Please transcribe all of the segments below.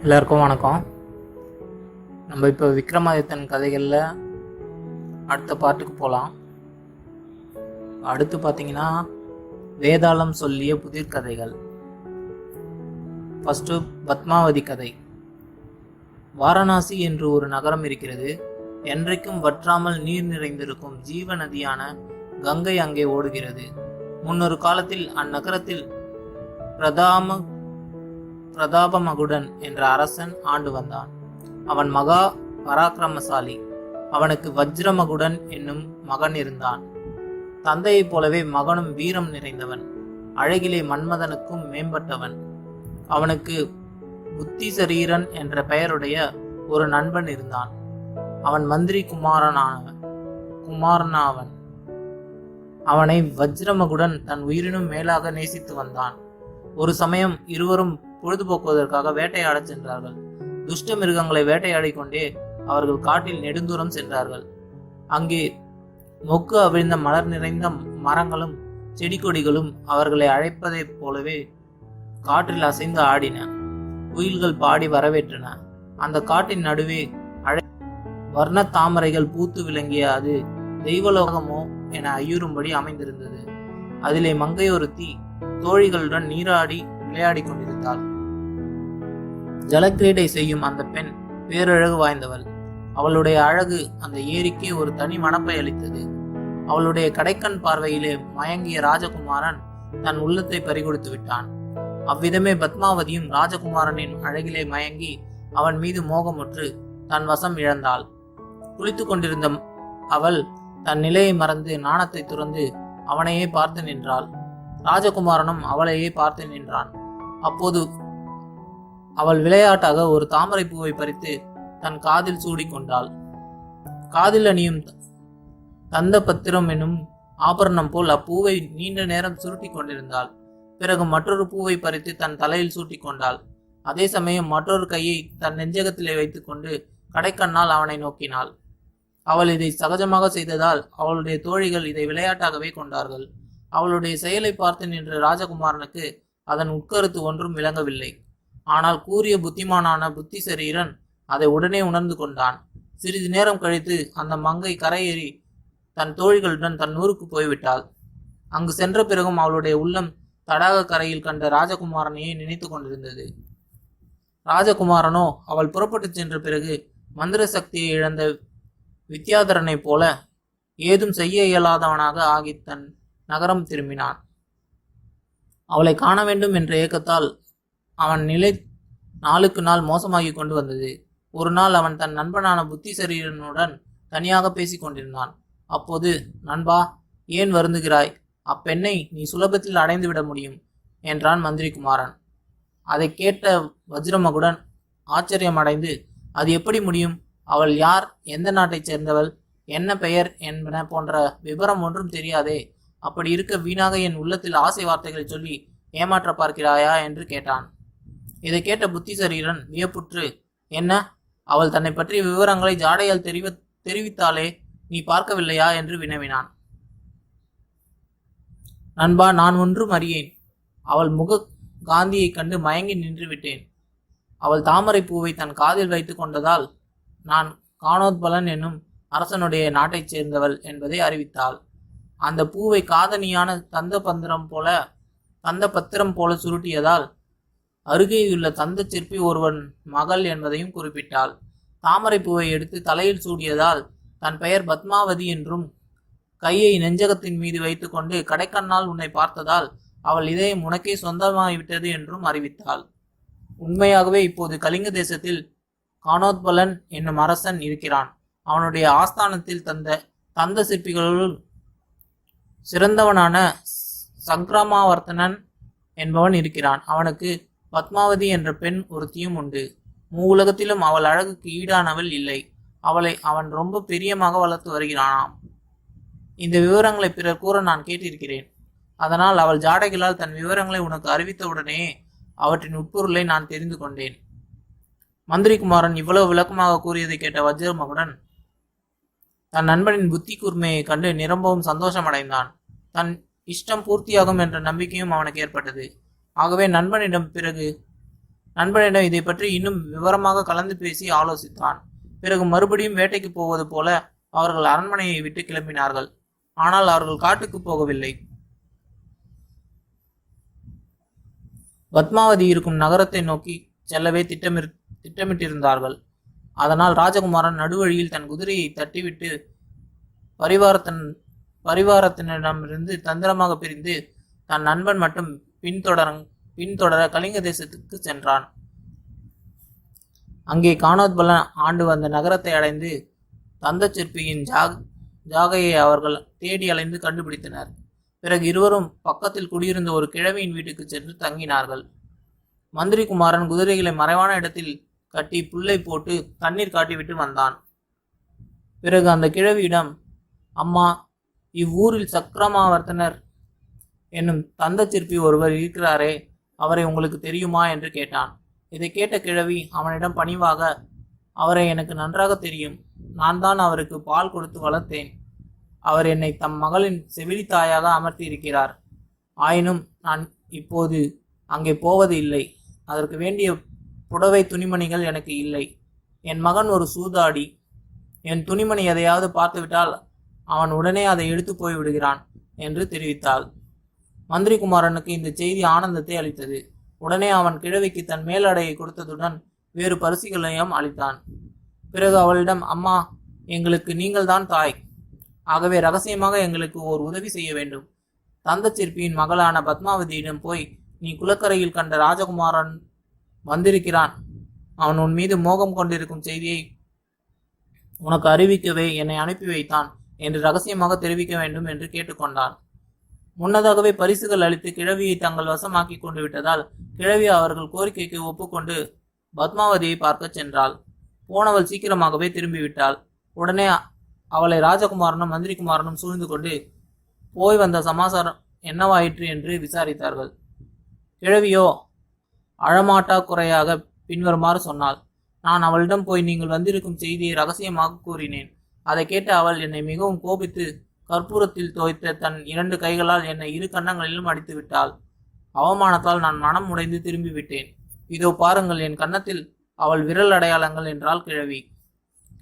எல்லாருக்கும் வணக்கம். நம்ம இப்போ விக்ரமாதித்தன் கதைகளில் அடுத்த பாட்டுக்கு போகலாம். அடுத்து பார்த்தீங்கன்னா வேதாளம் சொல்லிய புதிர் கதைகள். ஃபஸ்ட்டு பத்மாவதி கதை. வாரணாசி என்று ஒரு நகரம் இருக்கிறது. என்றைக்கும் வற்றாமல் நீர் நிறைந்திருக்கும் ஜீவ நதியான கங்கை அங்கே ஓடுகிறது. முன்னொரு காலத்தில் அந்நகரத்தில் பிரதாபமகுடன் என்ற அரசன் ஆண்டு வந்தான். அவன் மகா பராக்கிரமசாலி. அவனுக்கு வஜ்ரமகுடன் என்னும் மகன் இருந்தான். தந்தையைப் போலவே மகனும் வீரம் நிறைந்தவன், அழகிலே மன்மதனுக்கும் மேம்பட்டவன். அவனுக்கு புத்தி சரீரன் என்ற பெயருடைய ஒரு நண்பன் இருந்தான். அவன் மந்திரி குமாரனாவன். அவனை வஜ்ரமகுடன் தன் உயிரினும் மேலாக நேசித்து வந்தான். ஒரு சமயம் இருவரும் பொழுதுபோக்குவதற்காக வேட்டையாடச் சென்றார்கள். துஷ்ட மிருகங்களை வேட்டையாடிக் கொண்டே அவர்கள் காட்டில் நெடுந்தூரம் சென்றார்கள். அங்கே மொக்கு அவிழ்ந்த மலர் நிறைந்த மரங்களும் செடி கொடிகளும் அவர்களை அழைப்பதைப் போலவே காற்றில் அசைந்து ஆடின. குயில்கள் பாடி வரவேற்றன. அந்த காட்டின் நடுவே வர்ண தாமரைகள் பூத்து விளங்கிய அது தெய்வலோகமோ என ஐயுறும்படி அமைந்திருந்தது. அதிலே மங்கையொருத்தி தோழிகளுடன் நீராடி விளையாடி கொண்டிருந்தாள். ஜலக்கிரீடை செய்யும் அந்த பெண் பேரழகு வாய்ந்தவள். அவளுடைய அழகு அந்த ஏரிக்கே ஒரு தனி மணப்பை அளித்தது. அவளுடைய கடைக்கண் பார்வையிலே மயங்கிய ராஜகுமாரன் தன் உள்ளத்தை பறிகொடுத்து விட்டான். அவ்விதமே பத்மாவதியும் ராஜகுமாரனின் அழகிலே மயங்கி அவன் மீது மோகமுற்று தன் வசம் இழந்தாள். குளித்து கொண்டிருந்த அவள் தன் நிலையை மறந்து நாணத்தை துறந்து அவனையே பார்த்து நின்றாள். ராஜகுமாரனும் அவளையே பார்த்து நின்றான். அப்போது அவள் விளையாட்டாக ஒரு தாமரை பூவை பறித்து தன் காதில் சூடிக்கொண்டாள். காதில் அணியும் தந்த பத்திரம் எனும் ஆபரணம் போல் அப்பூவை நீண்ட நேரம் சுருட்டி கொண்டிருந்தாள். பிறகு மற்றொரு பூவை பறித்து தன் தலையில் சூட்டிக்கொண்டாள். அதே சமயம் மற்றொரு கையை தன் நெஞ்சகத்திலே வைத்துக்கொண்டு கடைக்கண்ணால் அவனை நோக்கினாள். அவள் இதை சகஜமாக செய்ததால் அவளுடைய தோழிகள் இதை விளையாட்டாகவே கொண்டார்கள். அவளுடைய செயலை பார்த்து நின்ற ராஜகுமாரனுக்கு அதன் உட்கருத்து ஒன்றும் விளங்கவில்லை. ஆனால் கூறிய புத்திமானான புத்தி சரீரன் அதை உடனே உணர்ந்து கொண்டான். சிறிது நேரம் கழித்து அந்த மங்கை கரையேறி தன் தோழிகளுடன் தன் ஊருக்கு போய்விட்டாள். அங்கு சென்ற பிறகும் அவளுடைய உள்ளம் தடாக கரையில் கண்ட ராஜகுமாரனையே நினைத்து கொண்டிருந்தது. ராஜகுமாரனோ அவள் புறப்பட்டு சென்ற பிறகு மந்திர சக்தியை இழந்த வித்யாதரனை போல ஏதும் செய்ய இயலாதவனாக ஆகி தன் நகரம் திரும்பினான். அவளை காண வேண்டும் என்ற ஏக்கத்தால் அவன் நிலை நாளுக்கு நாள் மோசமாகி கொண்டு வந்தது. ஒரு நாள் அவன் தன் நண்பனான புத்தி சரீரனுடன் தனியாக பேசிக் கொண்டிருந்தான். அப்போது, நண்பா, ஏன் வருந்துகிறாய்? அப்பெண்ணை நீ சுலபத்தில் அடைந்து விட முடியும் என்றான் மந்திரி குமாரன். அதை கேட்ட வஜ்ரமகுடன் ஆச்சரியம் அடைந்து, அது எப்படி முடியும்? அவள் யார்? எந்த நாட்டைச் சேர்ந்தவள்? என்ன பெயர் என்பன போன்ற விவரம் ஒன்றும் தெரியாதே. அப்படி இருக்க வீணாக என் உள்ளத்தில் ஆசை வார்த்தைகளை சொல்லி ஏமாற்ற பார்க்கிறாயா என்று கேட்டான். இதை கேட்ட புத்தி சரீரன் வியப்புற்று, என்ன, அவள் தன்னை பற்றிய விவரங்களை ஜாடையால் தெரிவித்தாலே நீ பார்க்கவில்லையா என்று வினவினான். நண்பா, நான் ஒன்றும் அறியேன். அவள் முக காந்தியை கண்டு மயங்கி நின்று விட்டேன். அவள் தாமரை பூவை தன் காதில் வைத்து கொண்டதால் நான் காணோத்பலன் என்னும் அரசனுடைய நாட்டைச் சேர்ந்தவள் என்பதை அறிவித்தாள். அந்த பூவை காதணியான தந்த பத்திரம் போல சுருட்டியதால் அருகேயுள்ள தந்த சிற்பி ஒருவன் மகள் என்பதையும் குறிப்பிட்டாள். தாமரை பூவை எடுத்து தலையில் சூடியதால் தன் பெயர் பத்மாவதி என்றும், கையை நெஞ்சகத்தின் மீது வைத்துக்கொண்டு கடைக்கண்ணால் உன்னை பார்த்ததால் அவள் இதயம் உனக்கே சொந்தமாகிவிட்டது என்றும் அறிவித்தாள். உண்மையாகவே இப்போது கலிங்க தேசத்தில் காணோத்பலன் என்னும் அரசன் இருக்கிறான். அவனுடைய ஆஸ்தானத்தில் தந்த சிற்பிகளுள் சிறந்தவனான சங்கிராமாவர்த்தனன் என்பவன் இருக்கிறான். அவனுக்கு பத்மாவதி என்ற பெண் ஒருத்தியும் உண்டு. மூவுலகத்திலும் அவள் அழகுக்கு ஈடானவள் இல்லை. அவளை அவன் ரொம்ப பிரியமாக வளர்த்து வருகிறானாம். இந்த விவரங்களை பிறர் கூற நான் கேட்டிருக்கிறேன். அதனால் அவள் ஜாடைகளால் தன் விவரங்களை உனக்கு அறிவித்தவுடனே அவற்றின் உட்பொருளை நான் தெரிந்து கொண்டேன். மந்திரி குமாரன் இவ்வளவு விளக்கமாக கூறியதை கேட்ட வஜ்ரமகுடன் தன் நண்பனின் புத்தி கூர்மையை கண்டு நிரம்பவும் சந்தோஷம் அடைந்தான். தன் இஷ்டம் பூர்த்தியாகும் என்ற நம்பிக்கையும் அவனுக்கு ஏற்பட்டது. ஆகவே நண்பனிடம் பிறகு நண்பனிடம் இதை பற்றி இன்னும் விவரமாக கலந்து பேசி ஆலோசித்தான். பிறகு மறுபடியும் வேட்டைக்கு போவது போல அவர்கள் அரண்மனையை விட்டு கிளம்பினார்கள். ஆனால் அவர்கள் காட்டுக்கு போகவில்லை. பத்மாவதி இருக்கும் நகரத்தை நோக்கி செல்லவே திட்டமிட்டிருந்தார்கள். அதனால் ராஜகுமாரன் நடுவழியில் தன் குதிரையை தட்டிவிட்டு பரிவாரத்தினரிடமிருந்து தந்திரமாக பிரிந்து தன் நண்பன் மட்டும் பின்தொடர கலிங்க தேசத்துக்கு சென்றான். அங்கே கானோத்பலன் ஆண்டு வந்த நகரத்தை அடைந்து தந்த சிற்பியின் ஜாகையை அவர்கள் தேடி அலைந்து கண்டுபிடித்தனர். பிறகு இருவரும் பக்கத்தில் குடியிருந்த ஒரு கிழவியின் வீட்டுக்கு சென்று தங்கினார்கள். மந்திரி குமாரன் குதிரைகளை மறைவான இடத்தில் கட்டி புல்லை போட்டு தண்ணீர் காட்டிவிட்டு வந்தான். பிறகு அந்த கிழவியிடம், அம்மா, இவ்வூரில் சக்கரமாவர்த்தனர் என்னும் தந்த சிற்பி ஒருவர் இருக்கிறாரே, அவரை உங்களுக்கு தெரியுமா என்று கேட்டான். இதை கேட்ட கிழவி அவனிடம் பணிவாக, அவரை எனக்கு நன்றாக தெரியும். நான் தான் அவருக்கு பால் கொடுத்து வளர்த்தேன். அவர் என்னை தம் மகளின் செவிலி தாயாக அமர்த்தி இருக்கிறார். ஆயினும் நான் இப்போது அங்கே போவது இல்லை. அதற்கு வேண்டிய புடவை துணிமணிகள் எனக்கு இல்லை. என் மகன் ஒரு சூதாடி. என் துணிமணி எதையாவது பார்த்துவிட்டால் அவன் உடனே அதை எடுத்து போய்விடுகிறான் என்று தெரிவித்தாள். மந்திரி குமாரனுக்கு இந்த செய்தி ஆனந்தத்தை அளித்தது. உடனே அவன் கிழவிக்கு தன் மேலடையை கொடுத்ததுடன் வேறு பரிசுகளையும் அளித்தான். பிறகு அவளிடம், அம்மா, எங்களுக்கு நீங்கள்தான் தாய். ஆகவே ரகசியமாக எங்களுக்கு ஓர் உதவி செய்ய வேண்டும். தந்த சிற்பியின் மகளான பத்மாவதியிடம் போய், நீ குளக்கரையில் கண்ட ராஜகுமாரன் வந்திருக்கிறான். அவன் உன் மீது மோகம் கொண்டிருக்கும் செய்தியை உனக்கு அறிவிக்கவே என்னை அனுப்பி வைத்தான் என்று ரகசியமாக தெரிவிக்க வேண்டும் என்று கேட்டுக்கொண்டான். முன்னதாகவே பரிசுகள் அளித்து கிழவியை தங்கள் வசமாக்கி கொண்டு விட்டதால் கிழவி அவர்கள் கோரிக்கைக்கு ஒப்புக்கொண்டு பத்மாவதியை பார்க்க சென்றாள். போனவள் சீக்கிரமாகவே திரும்பிவிட்டாள். உடனே அவளை ராஜகுமாரனும் மந்திரி குமாரனும் சூழ்ந்து கொண்டு போய் வந்த சமாசாரம் என்னவாயிற்று என்று விசாரித்தார்கள். கிழவியோ அழமாட்டா குறையாக பின்வருமாறு சொன்னாள். நான் அவளிடம் போய் நீங்கள் வந்திருக்கும் செய்தியை ரகசியமாக கூறினேன். அதை கேட்ட அவள் என்னை மிகவும் கோபித்து கற்பூரத்தில் தோய்த்த தன் 2 கைகளால் என்னை 2 கன்னங்களிலும் அடித்து விட்டாள். அவமானத்தால் நான் மனம் உடைந்து திரும்பிவிட்டேன். இதோ பாருங்கள் என் கன்னத்தில் அவள் விரல் அடையாளங்கள் என்றாள் கிழவி.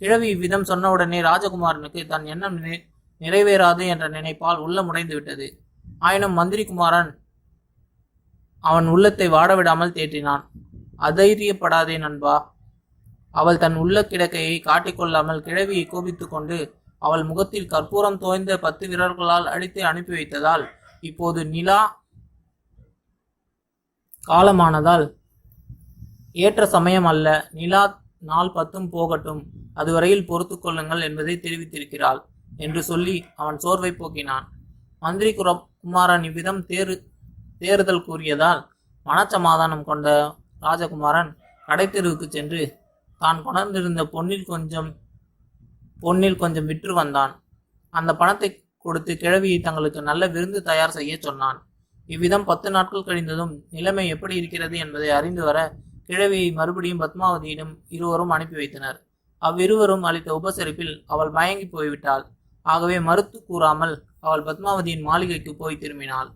கிழவி இவ்விதம் சொன்னவுடனே ராஜகுமாரனுக்கு தன் எண்ணம் நிறைவேறாது என்ற நினைப்பால் உள்ளம் உடைந்து விட்டது. ஆயினும் மந்திரி குமாரன் அவன் உள்ளத்தை வாடவிடாமல் தேற்றினான். அதைரியப்படாதே நண்பா. அவள் தன் உள்ள கிடக்கையை காட்டிக்கொள்ளாமல் கிழவியை கோபித்து கொண்டு அவள் முகத்தில் கற்பூரம் தோய்ந்த 10 விரல்களால் அடித்து அனுப்பி வைத்ததால் இப்போது நிலா காலமானதால் ஏற்ற சமயம் அல்ல. நிலா நாள் 10 போகட்டும், அதுவரையில் பொறுத்து கொள்ளுங்கள் என்பதை தெரிவித்திருக்கிறாள் என்று சொல்லி அவன் சோர்வை போக்கினான். மந்திரி குமாரன் இவ்விதம் தேறுதல் கூறியதால் மனச்சமாதானம் கொண்ட ராஜகுமாரன் கடைத்தெருவுக்கு சென்று தான் கொண்டிருந்த பொன்னில் கொஞ்சம் விற்று வந்தான். அந்த பணத்தை கொடுத்து கிழவியை தங்களுக்கு நல்ல விருந்து தயார் செய்ய சொன்னான். இவ்விதம் 10 நாட்கள் கழிந்ததும் நிலைமை எப்படி இருக்கிறது என்பதை அறிந்து வர கிழவியை மறுபடியும் பத்மாவதியிடம் இருவரும் அனுப்பி வைத்தனர். அவ்விருவரும் அளித்த உபசரிப்பில் அவள் மயங்கி போய்விட்டாள். ஆகவே மறுத்து கூறாமல் அவள் பத்மாவதியின் மாளிகைக்கு போய் திரும்பினாள்.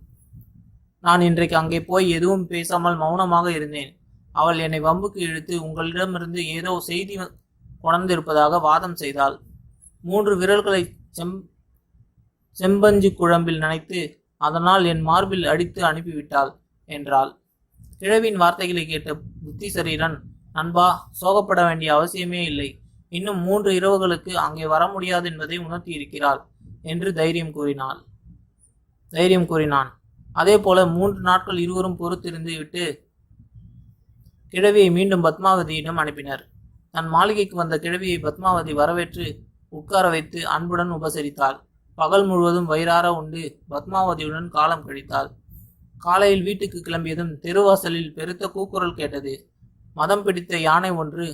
நான் இன்றைக்கு அங்கே போய் எதுவும் பேசாமல் மௌனமாக இருந்தேன். அவள் என்னை வம்புக்கு இழுத்து உங்களிடமிருந்து ஏதோ செய்தி கொணர்ந்திருப்பதாக வாதம் செய்தாள். 3 விரல்களை செம்பஞ்சு குழம்பில் நனைத்து அதனால் என் மார்பில் அடித்து அனுப்பிவிட்டாள் என்றாள். கிழவின் வார்த்தைகளை கேட்ட புத்தி சரீரன், நண்பா, சோகப்பட வேண்டிய அவசியமே இல்லை. இன்னும் 3 இரவுகளுக்கு அங்கே வர முடியாது என்பதை உணர்த்தி இருக்கிறாள் என்று தைரியம் கூறினான். அதே போல 3 நாட்கள் இருவரும் பொறுத்திருந்து விட்டு கிழவியை மீண்டும் பத்மாவதியிடம் அனுப்பினர். தன் மாளிகைக்கு வந்த கிழவியை பத்மாவதி வரவேற்று உட்கார வைத்து அன்புடன் உபசரித்தாள். பகல் முழுவதும் வயிறார உண்டு பத்மாவதியுடன் காலம் கழித்தாள். காலையில் வீட்டுக்கு கிளம்பியதும் தெருவாசலில் பெருத்த கூக்குரல் கேட்டது. மதம் பிடித்த யானை ஒன்று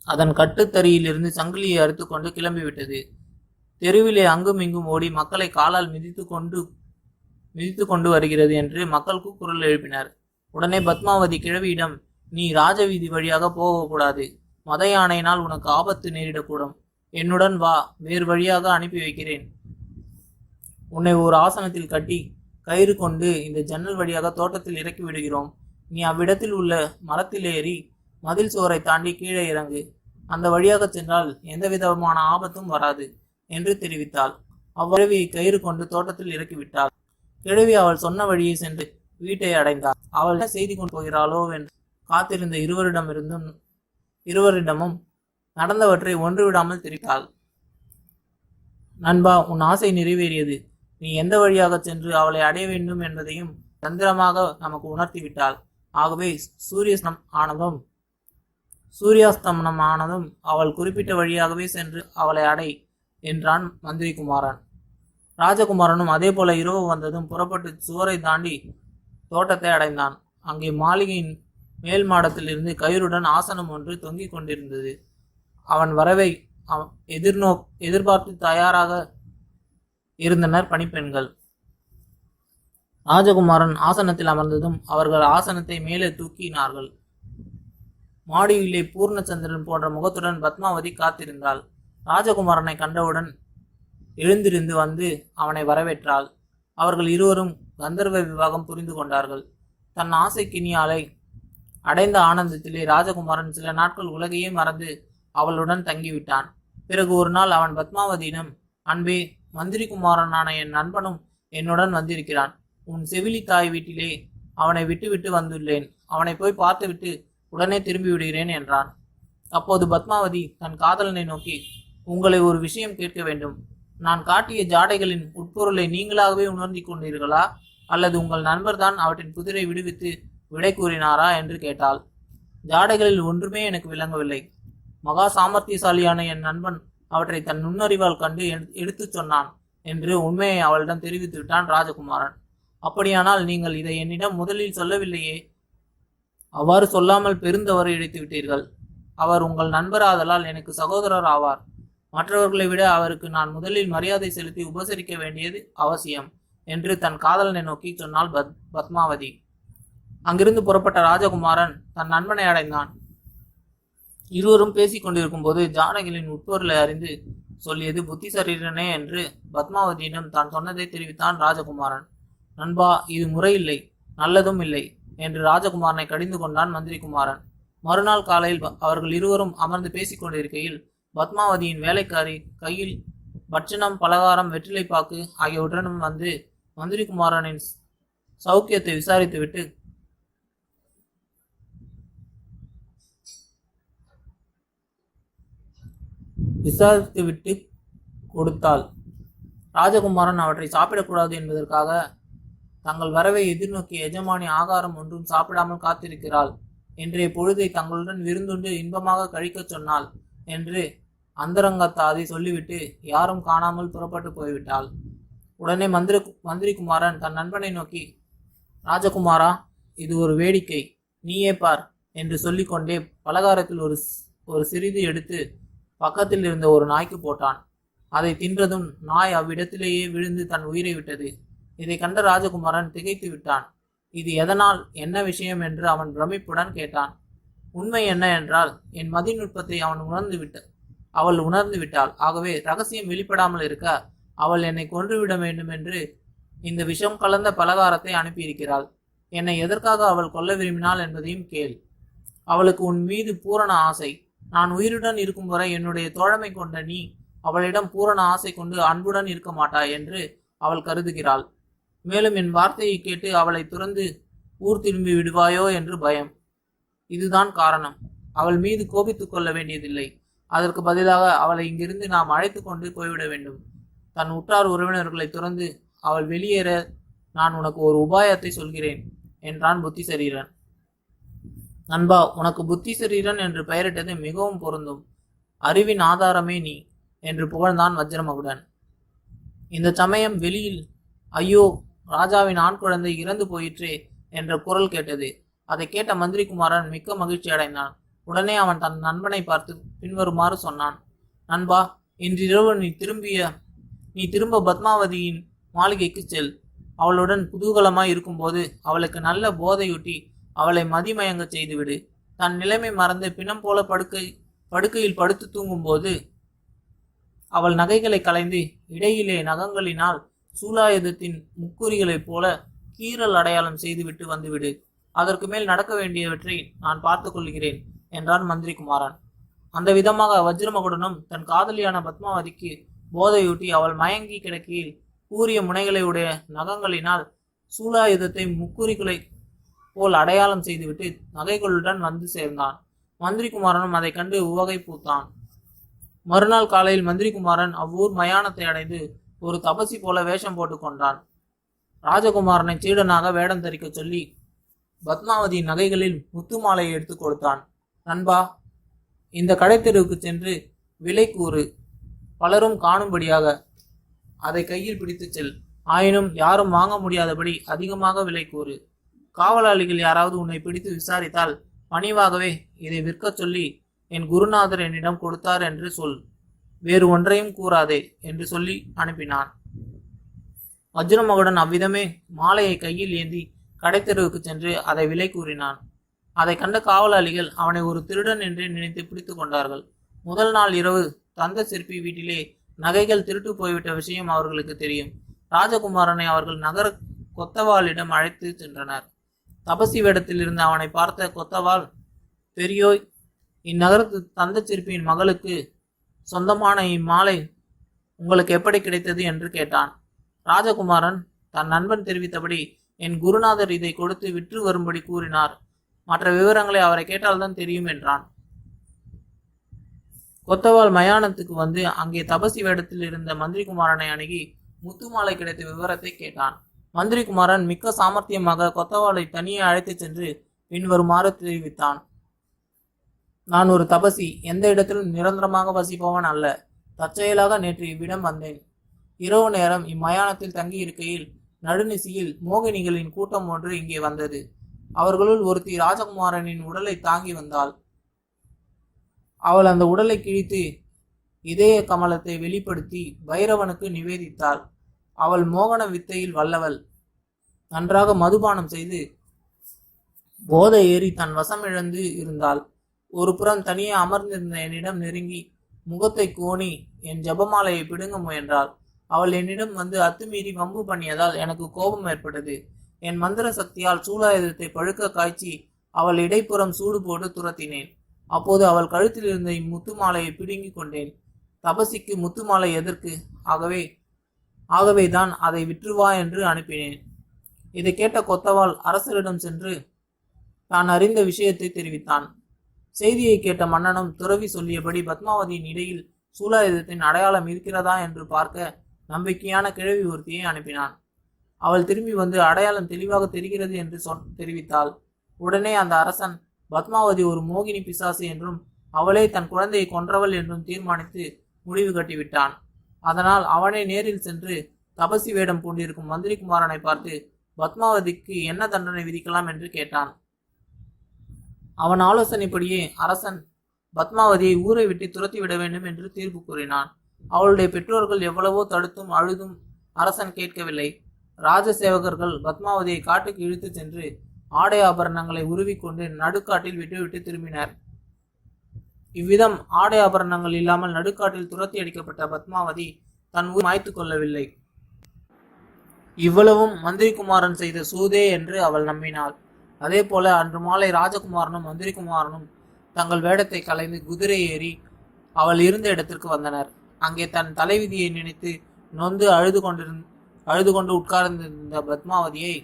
அதன் கட்டுத்தறியிலிருந்து சங்கிலியை அறுத்து கொண்டு கிளம்பிவிட்டது. தெருவிலே அங்கும் இங்கும் ஓடி மக்களை காலால் மிதித்து கொண்டு வருகிறது என்று மக்கள் கூக்குரல் எழுப்பினர். உடனே பத்மாவதி கிழவியிடம், நீ ராஜவீதி வழியாக போகக்கூடாது. மத யானையினால் உனக்கு ஆபத்து நேரிடக்கூடும். என்னுடன் வா, வேறு வழியாக அனுப்பி வைக்கிறேன். உன்னை ஒரு ஆசனத்தில் கட்டி கயிறு கொண்டு இந்த ஜன்னல் வழியாக தோட்டத்தில் இறக்கி விடுகிறோம். நீ அவ்விடத்தில் உள்ள மரத்தில் ஏறி மதில் சுவரை தாண்டி கீழே இறங்கு. அந்த வழியாக சென்றால் எந்த விதமான ஆபத்தும் வராது என்று தெரிவித்தாள். அவ்விழவியை கயிறு கொண்டு தோட்டத்தில் இறக்கிவிட்டாள். கிழவி அவள் சொன்ன வழியை சென்று வீட்டை அடைந்தாள். அவள் செய்தி கொண்டு போகிறாளோ என்று காத்திருந்த இருவரிடமும் நடந்தவற்றை ஒன்று விடாமல் தெரிவித்தாள். நண்பா, உன் ஆசை நிறைவேறியது. நீ எந்த வழியாக சென்று அவளை அடைய வேண்டும் என்பதையும் தந்திரமாக நமக்கு உணர்த்திவிட்டாள். ஆகவே சூரியாஸ்தமனம் ஆனதும் அவள் குறிப்பிட்ட வழியாகவே சென்று அவளை அடை என்றான் மந்திரி குமாரன். ராஜகுமாரனும் அதே போல இரவு வந்ததும் புறப்பட்டு சுவரை தாண்டி தோட்டத்தை அடைந்தான். அங்கே மாளிகையின் மேல் மாடத்திலிருந்து கயிறுடன் ஆசனம் ஒன்று தொங்கிக் கொண்டிருந்தது. அவன் வரவை எதிர்பார்த்து தயாராக இருந்தனர் பணிப்பெண்கள். ராஜகுமாரன் ஆசனத்தில் அமர்ந்ததும் அவர்கள் ஆசனத்தை மேலே தூக்கினார்கள். மாடியிலே பூர்ணச்சந்திரன் போன்ற முகத்துடன் பத்மாவதி காத்திருந்தாள். ராஜகுமாரனை கண்டவுடன் எழுந்திருந்து வந்து அவனை வரவேற்றாள். அவர்கள் இருவரும் கந்தர்வ விவாகம் புரிந்து கொண்டார்கள். தன் ஆசைக்கினியாலை அடைந்த ஆனந்தத்திலே ராஜகுமாரன் சில நாட்கள் உலகையே மறந்து அவளுடன் தங்கிவிட்டான். பிறகு ஒரு நாள் அவன் பத்மாவதியிடம், அன்பே, மந்திரி குமாரனான என் நண்பனும் என்னுடன் வந்திருக்கிறான். உன் செவிலி தாய் வீட்டிலே அவனை விட்டுவிட்டு வந்துள்ளேன். அவனை போய் பார்த்துவிட்டு உடனே திரும்பி விடுகிறேன் என்றான். அப்போது பத்மாவதி தன் காதலனை நோக்கி, உங்களை ஒரு விஷயம் கேட்க வேண்டும். நான் காட்டிய ஜாடைகளின் உட்பொருளை நீங்களாகவே உணர்ந்து கொண்டீர்களா, அல்லது உங்கள் நண்பர்தான் அவற்றின் புதிரை விடுவித்து விடை கூறினாரா என்று கேட்டாள். ஜாடைகளில் ஒன்றுமே எனக்கு விளங்கவில்லை. மகா சாமர்த்தியசாலியான என் நண்பன் அவற்றை தன் நுண்ணறிவால் கண்டு எடுத்துச் சொன்னான் என்று உண்மையை அவளிடம் தெரிவித்து விட்டான் ராஜகுமாரன். அப்படியானால் நீங்கள் இதை என்னிடம் முதலில் சொல்லவில்லையே? அவ்வாறு சொல்லாமல் பெருந்தவரை இழைத்து விட்டீர்கள். அவர் உங்கள் நண்பராதலால் எனக்கு சகோதரர் ஆவார். மற்றவர்களை விட அவருக்கு நான் முதலில் மரியாதை செலுத்தி உபசரிக்க வேண்டியது அவசியம் என்று தன் காதலனை நோக்கி சொன்னாள் பத்மாவதி. அங்கிருந்து புறப்பட்ட ராஜகுமாரன் தன் நண்பனை அடைந்தான். இருவரும் பேசிக் கொண்டிருக்கும் போது ஜானகியின் உட்பொருளை அறிந்து சொல்லியது புத்திசரீரனே என்று பத்மாவதியிடம் தான் சொன்னதை தெரிவித்தான் ராஜகுமாரன். நண்பா, இது முறையில்லை, நல்லதும் இல்லை என்று ராஜகுமாரனை கடிந்து கொண்டான் மந்திரி குமாரன். மறுநாள் காலையில் அவர்கள் இருவரும் அமர்ந்து பேசிக் கொண்டிருக்கையில் பத்மாவதியின் வேலைக்காரி கையில் பட்சணம், பலகாரம், வெற்றிலைப்பாக்கு ஆகியவற்றுடன் வந்து மந்திரி குமாரனின் சௌக்கியத்தை விசாரித்துவிட்டு கொடுத்தாள். ராஜகுமாரன் அவற்றை சாப்பிடக்கூடாது என்பதற்காக தங்கள் வரவை எதிர்நோக்கிய எஜமானி ஆகாரம் ஒன்றும் சாப்பிடாமல் காத்திருக்கிறாள். இன்றைய பொழுதை தங்களுடன் விருந்துண்டு இன்பமாக கழிக்கச் சொன்னாள் என்று அந்தரங்கத்தாதி சொல்லிவிட்டு யாரும் காணாமல் புறப்பட்டு போய்விட்டாள். உடனே மந்திரி குமாரன் தன் நண்பனை நோக்கி, ராஜகுமாரா, இது ஒரு வேடிக்கை, நீயே பார் என்று சொல்லிக்கொண்டே பலகாரத்தில் ஒரு சிறிது எடுத்து பக்கத்தில் இருந்த ஒரு நாய்க்கு போட்டான். அதை தின்றதும் நாய் அவ்விடத்திலேயே விழுந்து தன் உயிரை விட்டது. இதை கண்ட ராஜகுமாரன் திகைத்து விட்டான். இது எதனால், என்ன விஷயம் என்று அவன் பிரமிப்புடன் கேட்டான். உண்மை என்ன என்றால், என் மதிநுட்பத்தை அவள் உணர்ந்து விட்டாள். ஆகவே ரகசியம் வெளிப்படாமல் இருக்க அவள் என்னை கொன்றுவிட வேண்டும் என்று இந்த விஷம் கலந்த பலகாரத்தை அனுப்பியிருக்கிறாள். என்னை எதற்காக அவள் கொல்ல விரும்பினாள் என்பதையும் கேள். அவளுக்கு உன் மீது பூரண ஆசை. நான் உயிருடன் இருக்கும் வரை என்னுடைய தோழமை கொண்ட நீ அவளிடம் பூரண ஆசை கொண்டு அன்புடன் இருக்க மாட்டாய் என்று அவள் கருதுகிறாள். மேலும் என் வார்த்தையை கேட்டு அவளை துறந்து ஊர் திரும்பி விடுவாயோ என்று பயம். இதுதான் காரணம். அவள் மீது கோபித்துக் கொள்ள வேண்டியதில்லை. அதற்கு பதிலாக அவளை இங்கிருந்து நாம் அழைத்து கொண்டு போய்விட வேண்டும். தன் உற்றார் உறவினர்களை துறந்து அவள் வெளியேற நான் உனக்கு ஒரு உபாயத்தை சொல்கிறேன் என்றான் புத்திசரீரன். நண்பா, உனக்கு புத்திசரீரன் என்று பெயரிட்டது மிகவும் பொருந்தும். அறிவின் ஆதாரமே நீ என்று புகழ்ந்தான் வஜ்ரமகுடன். இந்த சமயம் வெளியில், ஐயோ, ராஜாவின் ஆண் குழந்தை இறந்து போயிற்றே என்ற குரல் கேட்டது. அதை கேட்ட மந்திரி குமாரன் மிக்க மகிழ்ச்சி அடைந்தான். உடனே அவன் தன் நண்பனை பார்த்து பின்வருமாறு சொன்னான். நண்பா, இன்றிரவு நீ திரும்ப பத்மாவதியின் மாளிகைக்கு செல். அவளுடன் குதூகலமாய் இருக்கும்போது அவளுக்கு நல்ல போதையூட்டி அவளை மதிமயங்க செய்துவிடு. தன் நிலைமை மறந்து பிணம் போல படுக்கையில் படுத்து தூங்கும்போது அவள் நகைகளை களைந்து இடையிலே நகங்களினால் சூலாயுதத்தின் முக்குறிகளைப் போல கீறல் அடையாளம் செய்துவிட்டு வந்துவிடு. அதற்கு மேல் நடக்க வேண்டியவற்றை நான் பார்த்து கொள்கிறேன் என்றான் மந்திரி குமாரன். அந்த விதமாக வஜ்ரமகுடனும் தன் காதலியான பத்மாவதிக்கு போதையூட்டி அவள் மயங்கி கிடக்கையில் கூரிய முனைகளை உடைய நகங்களினால் சூலாயுதத்தை முக்குறிகளை போல் அடையாளம் செய்துவிட்டு நகைகளுடன் வந்து சேர்ந்தான். மந்திரி குமாரனும் அதை கண்டு உவகை பூத்தான். மறுநாள் காலையில் மந்திரி குமாரன் அவ்வூர் மயானத்தை அடைந்து ஒரு தபசி போல வேஷம் போட்டு கொண்டான். ராஜகுமாரனை சீடனாக வேடம் தரிக்க சொல்லி பத்மாவதி நகைகளில் முத்து மாலையை எடுத்து கொடுத்தான். நண்பா, இந்த கடைத்தெருவுக்கு சென்று விலை கூறு, பலரும் காணும்படியாக அதை கையில் பிடித்து செல். ஆயினும் யாரும் வாங்க முடியாதபடி அதிகமாக விலை கூறு. காவலாளிகள் யாராவது உன்னை பிடித்து விசாரித்தால் பணிவாகவே இதை விற்கச் சொல்லி என் குருநாதர் என்னிடம் கொடுத்தார் என்று சொல். வேறு ஒன்றையும் கூறாதே என்று சொல்லி அனுப்பினான். வஜ்ரமகுடன் அவ்விதமே மாலையை கையில் ஏந்தி கடைத்தெருவுக்கு சென்று அதை விலை கூறினான். அதை கண்ட காவலாளிகள் அவனை ஒரு திருடன் என்றே நினைத்து பிடித்து கொண்டார்கள். முதல் நாள் இரவு தந்த சிற்பி வீட்டிலே நகைகள் திருட்டு போய்விட்ட விஷயம் அவர்களுக்கு தெரியும். ராஜகுமாரனை அவர்கள் நகர கொத்தவாளிடம் அழைத்து சென்றனர். தபசி வேடத்தில் இருந்த அவனை பார்த்த கொத்தவாள், பெரியோய், இந்நகரத்து தந்த சிற்பியின் மகளுக்கு சொந்தமான இம்மாலை உங்களுக்கு எப்படி கிடைத்தது என்று கேட்டான். ராஜகுமாரன் தன் நண்பன் தெரிவித்தபடி என் குருநாதர் இதை கொடுத்து விற்று வரும்படி கூறினார். மற்ற விவரங்களை அவரை கேட்டால்தான் தெரியும் என்றான். கொத்தவாள் மயானத்துக்கு வந்து அங்கே தபசி வேடத்தில் இருந்த மந்திரி குமாரனை அணுகி முத்துமாலை கிடைத்த விவரத்தை கேட்டான். மந்திரி குமாரன் மிக்க சாமர்த்தியமாக கொத்தவாளை தனியே அழைத்து சென்று பின்வருமாறு தெரிவித்தான். நான் ஒரு தபசி, எந்த இடத்திலும் நிரந்தரமாக வசிப்பவன் அல்ல. தற்செயலாக நேற்று இவ்விடம் வந்தேன். இரவு நேரம் இம்மயானத்தில் தங்கி இருக்கையில் நடுநிசியில் மோகினிகளின் கூட்டம் ஒன்று இங்கே வந்தது. அவர்களுள் ஒருத்தி ராஜகுமாரனின் உடலை தாங்கி வந்தாள். அவள் அந்த உடலை கிழித்து இதய கமலத்தை வெளிப்படுத்தி பைரவனுக்கு நிவேதித்தாள். அவள் மோகன வித்தையில் வல்லவள். நன்றாக மதுபானம் செய்து போதை ஏறி தன் வசமிழந்து இருந்தாள். ஒரு புறம் தனியே அமர்ந்திருந்த என்னிடம் நெருங்கி முகத்தை கோணி என் ஜபமாலையை பிடுங்க முயன்றாள். அவள் என்னிடம் வந்து அத்துமீறி வம்பு பண்ணியதால் எனக்கு கோபம் ஏற்பட்டது. என் மந்திர சக்தியால் சூலாயுதத்தை பழுக்க காய்ச்சி அவள் இடைப்புறம் சூடு போட்டு துரத்தினேன். அப்போது அவள் கழுத்தில் இருந்த இம்முத்து மாலையை பிடுங்கி கொண்டேன். தபசிக்கு முத்து மாலை எதற்கு? ஆகவேதான் அதை விற்றுவா என்று அனுப்பினேன். இதை கேட்ட கொத்தவாள் அரசரிடம் சென்று தான் அறிந்த விஷயத்தை தெரிவித்தான். செய்தியை கேட்ட மன்னனும் துறவி சொல்லியபடி பத்மாவதியின் இடையில் சூலாயுதத்தின் அடையாளம் இருக்கிறதா என்று பார்க்க நம்பிக்கையான கிழவி ஒருத்தியை அனுப்பினான். அவள் திரும்பி வந்து அடையாளம் தெளிவாக தெரிகிறது என்று தெரிவித்தாள். உடனே அந்த அரசன் பத்மாவதி ஒரு மோகினி பிசாசு என்றும் அவளே தன் குழந்தையை கொன்றவள் என்றும் தீர்மானித்து முடிவு கட்டிவிட்டான். அதனால் அவனே நேரில் சென்று தபசி வேடம் பூண்டிருக்கும் மந்திரி குமாரனை பார்த்து பத்மாவதிக்கு என்ன தண்டனை விதிக்கலாம் என்று கேட்டான். அவன் ஆலோசனைப்படியே அரசன் பத்மாவதியை ஊரை விட்டு துரத்திவிட வேண்டும் என்று தீர்ப்பு கூறினான். அவளுடைய பெற்றோர்கள் எவ்வளவோ தடுத்தும் அழுதும் அரசன் கேட்கவில்லை. ராஜசேவகர்கள் பத்மாவதியை காட்டுக்கு இழுத்து சென்று ஆடை ஆபரணங்களை உருவிக்கொண்டு நடுக்காட்டில் விட்டுவிட்டு திரும்பினர். இவ்விதம் ஆடை ஆபரணங்கள் இல்லாமல் நடுக்காட்டில் துரத்தி அடிக்கப்பட்ட பத்மாவதி தன் ஊர் மாய்த்து கொள்ளவில்லை. இவ்வளவும் மந்திரி குமாரன் செய்த சூதே என்று அவள் நம்பினாள். அதே போல அன்று மாலை ராஜகுமாரனும் மந்திரி குமாரனும் தங்கள் வேடத்தை கலைந்து குதிரை ஏறி அவள் இருந்த இடத்திற்கு வந்தனர். அங்கே தன் தலைவிதியை நினைத்து நொந்து அழுது கொண்டு உட்கார்ந்திருந்த பத்மாவதியை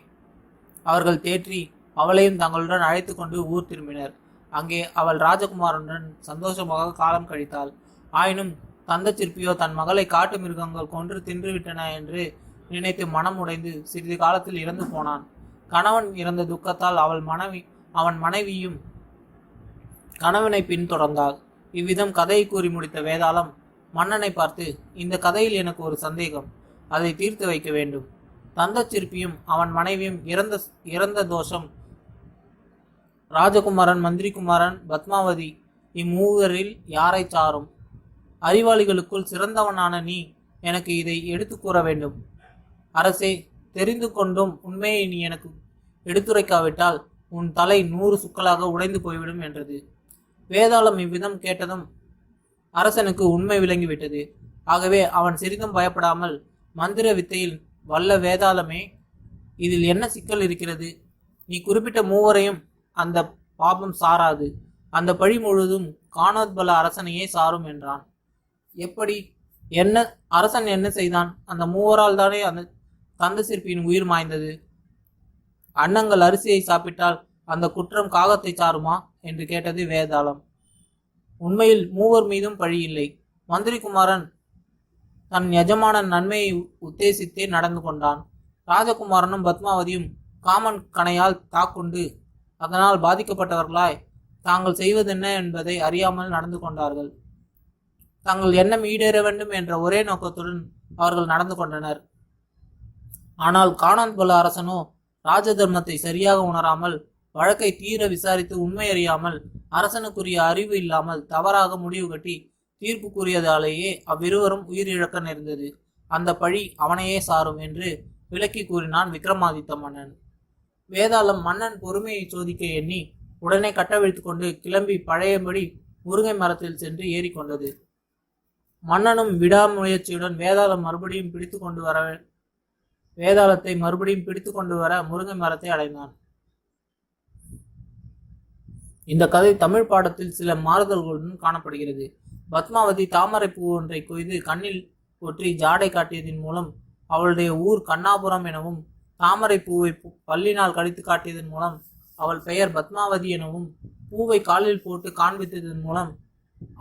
அவர்கள் தேற்றி அவளையும் தங்களுடன் அழைத்து கொண்டு ஊர் திரும்பினர். அங்கே அவள் ராஜகுமாரனுடன் சந்தோஷமாக காலம் கழித்தாள். ஆயினும் தந்த சிற்பியோ தன் மகளை காட்டு மிருகங்கள் கொன்று தின்றுவிட்டன என்று நினைத்து மனம் உடைந்து சிறிது காலத்தில் இறந்து போனான். கணவன் இறந்த துக்கத்தால் அவன் மனைவியும் கணவனை பின்தொடர்ந்தாள். இவ்விதம் கதையை கூறி முடித்த வேதாளம் மன்னனை பார்த்து, இந்த கதையில் எனக்கு ஒரு சந்தேகம், அதை தீர்த்து வைக்க வேண்டும். தந்த சிற்பியும் அவன் மனைவியும் இறந்த தோஷம் ராஜகுமாரன், மந்திரி குமாரன், பத்மாவதி இம்மூவரில் யாரை சாரும்? அறிவாளிகளுக்குள் சிறந்தவனான நீ எனக்கு இதை எடுத்து கூற வேண்டும். அரசே, தெரிந்து கொண்டும் உண்மையை நீ எனக்கு எடுத்துரைக்காவிட்டால் உன் தலை 100 சுக்களாக உடைந்து போய்விடும் என்றது. வேதாளம் இவ்விதம் கேட்டதும் அரசனுக்கு உண்மை விளங்கிவிட்டது. ஆகவே அவன் சிறிதும் பயப்படாமல், மந்திர வித்தையில் வல்ல வேதாளமே, இதில் என்ன சிக்கல் இருக்கிறது? நீ குறிப்பிட்ட மூவரையும் அந்த பாபம் சாராது. அந்த பழி முழுதும் கானோத்பல அரசனையே சாரும் என்றான். எப்படி? என்ன அரசன் என்ன செய்தான்? அந்த மூவரால் தானே அந்த கந்த சிற்பியின் உயிர் மாய்ந்தது. அன்னங்கள் அரிசியை சாப்பிட்டால் அந்த குற்றம் காகத்தை சாருமா என்று கேட்டது வேதாளம். உண்மையில் மூவர் மீதும் பழி இல்லை. மந்திரி குமாரன் தன் எஜமான நன்மையை உத்தேசித்தே நடந்து கொண்டான். ராஜகுமாரனும் பத்மாவதியும் காமன் கணையால் தாக்குண்டு அதனால் பாதிக்கப்பட்டவர்களாய் தாங்கள் செய்வதென்ன என்பதை அறியாமல் நடந்து கொண்டார்கள். தங்கள் எண்ணம் ஈடேற வேண்டும் என்ற ஒரே நோக்கத்துடன் அவர்கள் நடந்து கொண்டனர். ஆனால் கானோத்பல அரசனோ ராஜ தர்மத்தை சரியாக உணராமல், வழக்கை தீர விசாரித்து உண்மை அறியாமல், அரசனுக்குரிய அறிவு இல்லாமல் தவறாக முடிவு கட்டி தீர்ப்பு கூறியதாலேயே அவ்விருவரும் உயிரிழக்க நேர்ந்தது. அந்த பழி அவனையே சாரும் என்று விளக்கி கூறினான் விக்ரமாதித்த மன்னன். வேதாளம் மன்னன் பொறுமையை சோதிக்க எண்ணி உடனே கட்டவிழ்த்து கொண்டு கிளம்பி பழையபடி முருங்கை மரத்தில் சென்று ஏறிக்கொண்டது. மன்னனும் விடாமுயற்சியுடன் வேதாளத்தை மறுபடியும் பிடித்து கொண்டு வர முருங்கை மரத்தை அடைந்தான். இந்த கதை தமிழ் பாடத்தில் சில மாறுதல்களுடன் காணப்படுகிறது. பத்மாவதி தாமரை பூ ஒன்றை கொய்து கண்ணில் ஒற்றி ஜாடை காட்டியதன் மூலம் அவளுடைய ஊர் கண்ணாபுரம் எனவும், தாமரை பூவை பல்லினால் கடித்து காட்டியதன் மூலம் அவள் பெயர் பத்மாவதி எனவும், பூவை காலில் போட்டு காண்பித்ததன் மூலம்